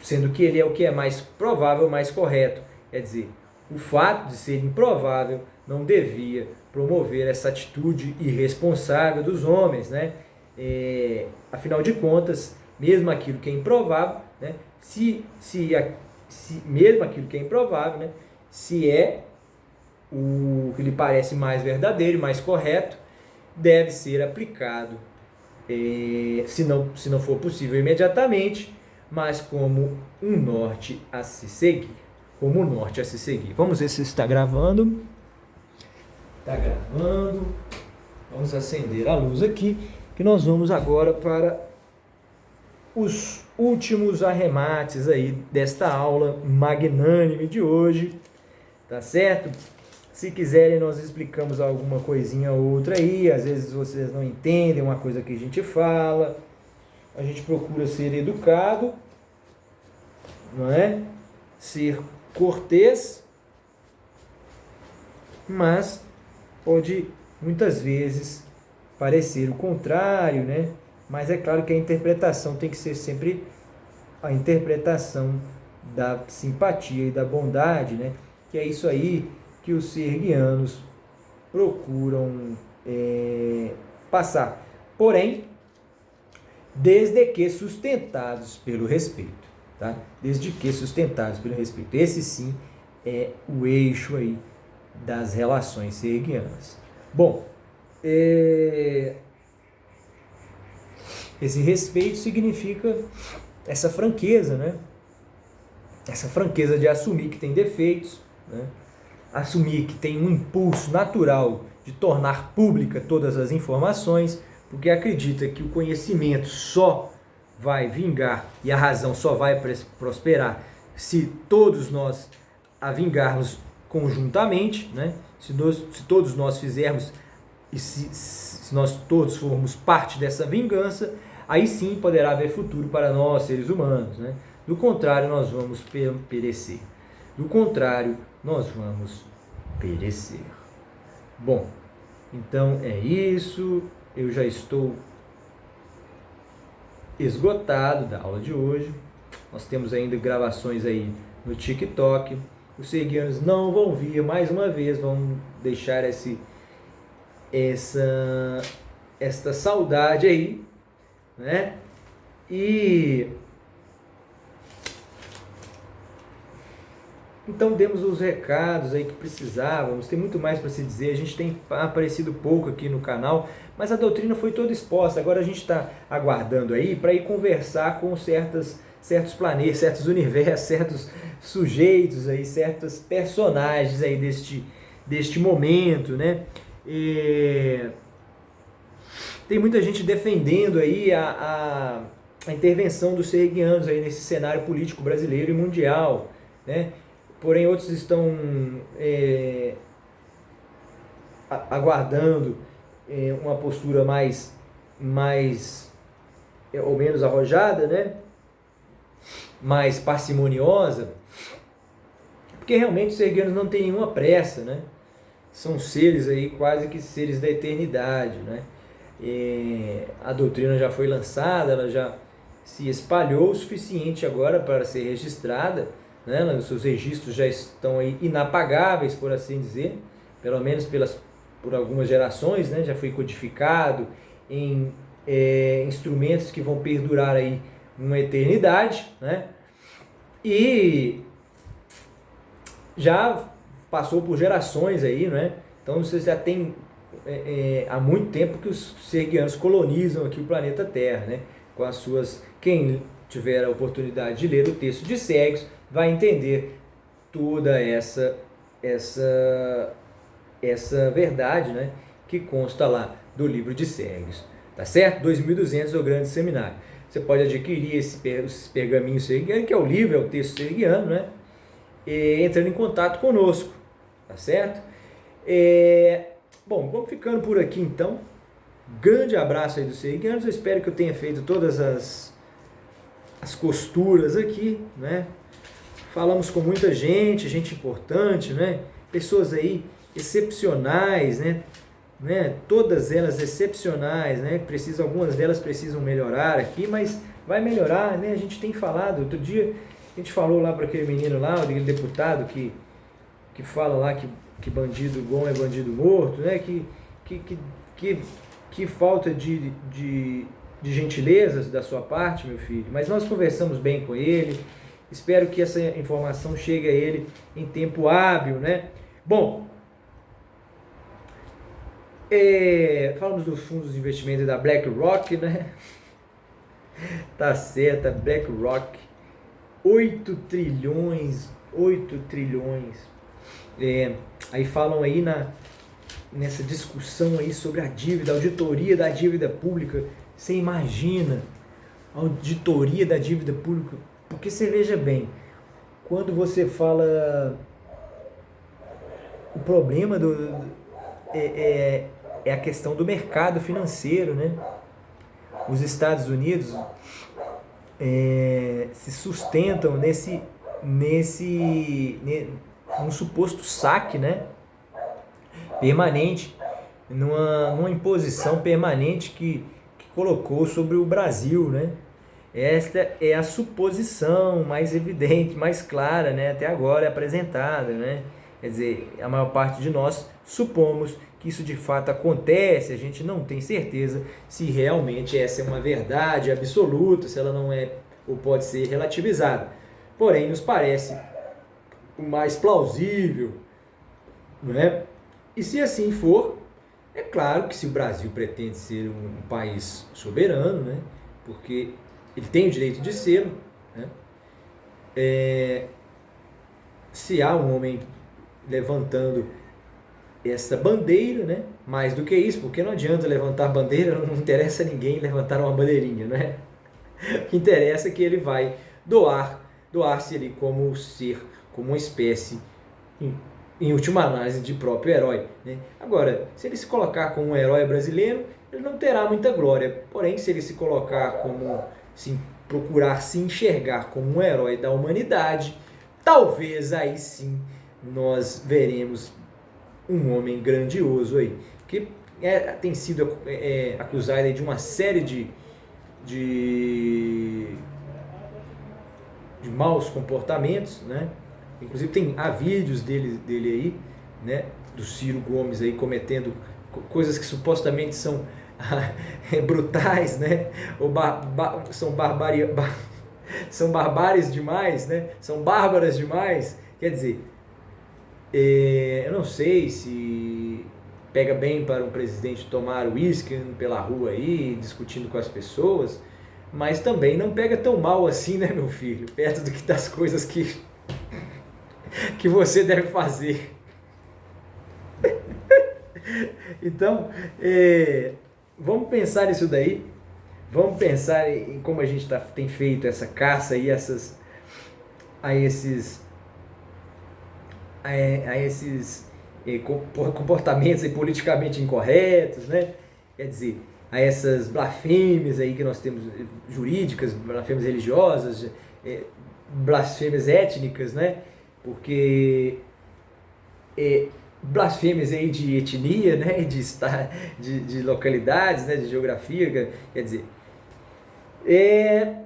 Sendo que ele é o que é mais provável, mais correto. Quer dizer, o fato de ser improvável não devia promover essa atitude irresponsável dos homens, né? Afinal de contas, mesmo aquilo que é improvável, né? Mesmo aquilo que é improvável, né? Se é o que lhe parece mais verdadeiro, mais correto, deve ser aplicado, se não for possível imediatamente, mas como um norte a se seguir. Como um norte a se seguir. Vamos ver se está gravando. Está gravando. Vamos acender a luz aqui, que nós vamos agora para os últimos arremates aí desta aula magnânime de hoje, tá certo? Se quiserem, nós explicamos alguma coisinha ou outra aí, às vezes vocês não entendem uma coisa que a gente fala, a gente procura ser educado, não é? Ser cortês, mas pode muitas vezes parecer o contrário, né? Mas é claro que a interpretação tem que ser sempre a interpretação da simpatia e da bondade, né? Que é isso aí que os serguianos procuram passar. Porém, desde que sustentados pelo respeito, tá? Desde que sustentados pelo respeito. Esse sim é o eixo aí das relações serguianas. Bom, esse respeito significa essa franqueza, né? Essa franqueza de assumir que tem defeitos, né? Assumir que tem um impulso natural de tornar pública todas as informações, porque acredita que o conhecimento só vai vingar e a razão só vai prosperar se todos nós a vingarmos conjuntamente, né? Se todos nós fizermos e se nós todos formos parte dessa vingança, aí sim poderá haver futuro para nós, seres humanos, né? Do contrário, nós vamos perecer. Do contrário, nós vamos perecer. Bom, então é isso. Eu já estou esgotado da aula de hoje. Nós temos ainda gravações aí no TikTok. Os serguianos não vão vir mais uma vez, vão deixar esta saudade aí, né? E então demos os recados aí que precisávamos, tem muito mais para se dizer, a gente tem aparecido pouco aqui no canal, mas a doutrina foi toda exposta, agora a gente está aguardando aí para ir conversar com certos planetas, certos universos, certos sujeitos aí, certos personagens aí deste momento, né? Tem muita gente defendendo aí a intervenção dos serguianos aí nesse cenário político brasileiro e mundial, né? Porém, outros estão aguardando uma postura mais ou menos arrojada, né? Mais parcimoniosa, porque realmente os serguianos não têm nenhuma pressa, né? São seres aí quase que seres da eternidade, né? A doutrina já foi lançada, ela já se espalhou o suficiente agora para ser registrada, né? Os seus registros já estão aí inapagáveis, por assim dizer, pelo menos por algumas gerações, né? Já foi codificado em instrumentos que vão perdurar aí uma eternidade, né? E já passou por gerações aí, né? Então você já tem há muito tempo que os serguianos colonizam aqui o planeta Terra, né? Com as suas... Quem tiver a oportunidade de ler o texto de Cegos vai entender toda essa verdade, né? Que consta lá do livro de Cegos, tá certo? 2200 é o grande seminário. Você pode adquirir esses pergaminhos serguianos, que é o livro, é o texto serguiano, né? Entrando em contato conosco, tá certo? Bom, vamos ficando por aqui então. Grande abraço aí dos serguianos. Eu espero que eu tenha feito todas as costuras aqui, né? falamos com muita gente, gente importante, né? Pessoas aí excepcionais, né? Todas elas excepcionais, né? Algumas delas precisam melhorar aqui, mas vai melhorar, né? A gente tem falado, outro dia a gente falou lá para aquele menino lá, aquele deputado que fala lá que bandido bom é bandido morto, né? Que falta de gentilezas da sua parte, meu filho. Mas nós conversamos bem com ele. Espero que essa informação chegue a ele em tempo hábil, né? Bom, falamos dos fundos de investimento da BlackRock, né? Tá certo, BlackRock, 8 trilhões. Aí falam aí nessa discussão aí sobre a dívida, auditoria da dívida pública. Você imagina auditoria da dívida pública? Porque você veja bem, quando você fala, o problema é a questão do mercado financeiro, né? Os Estados Unidos se sustentam num suposto saque, né? Permanente, numa imposição permanente que colocou sobre o Brasil, né? Esta é a suposição mais evidente, mais clara, né? Até agora apresentada, né? Quer dizer, a maior parte de nós supomos que isso de fato acontece, a gente não tem certeza se realmente essa é uma verdade absoluta, se ela não é ou pode ser relativizada. Porém, nos parece o mais plausível, né? E se assim for, é claro que se o Brasil pretende ser um país soberano, né? Porque ele tem o direito de ser, né? Se há um homem levantando essa bandeira, né? Mais do que isso, porque não adianta levantar bandeira, não interessa a ninguém levantar uma bandeirinha, né? O que interessa é que ele vai doar-se ali como ser, como uma espécie, em última análise, de próprio herói, né? Agora, se ele se colocar como um herói brasileiro, ele não terá muita glória. Porém, se ele se colocar como, procurar se enxergar como um herói da humanidade, talvez aí sim nós veremos um homem grandioso aí, que tem sido acusado de uma série de maus comportamentos, né? Inclusive há vídeos dele aí, né? Do Ciro Gomes aí cometendo coisas que supostamente são brutais, né? Ou são barbáries demais, né? São bárbaras demais. Quer dizer, eu não sei se pega bem para um presidente tomar uísque pela rua aí, discutindo com as pessoas, mas também não pega tão mal assim, né, meu filho? Perto das coisas que você deve fazer. Então, vamos pensar nisso daí. Vamos pensar em como a gente tem feito essa caça aí, a esses comportamentos aí politicamente incorretos, né? Quer dizer, a essas blasfêmias aí que nós temos, jurídicas, blasfêmias religiosas, blasfêmias étnicas, né? Porque blasfêmias aí de etnia, né? De localidades, né? De geografia, quer dizer, é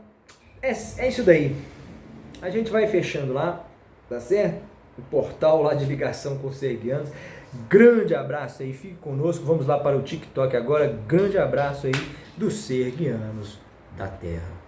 isso daí. A gente vai fechando lá, tá certo? O portal lá de ligação com os serguianos. Grande abraço aí, fique conosco. Vamos lá para o TikTok agora. Grande abraço aí dos serguianos da terra.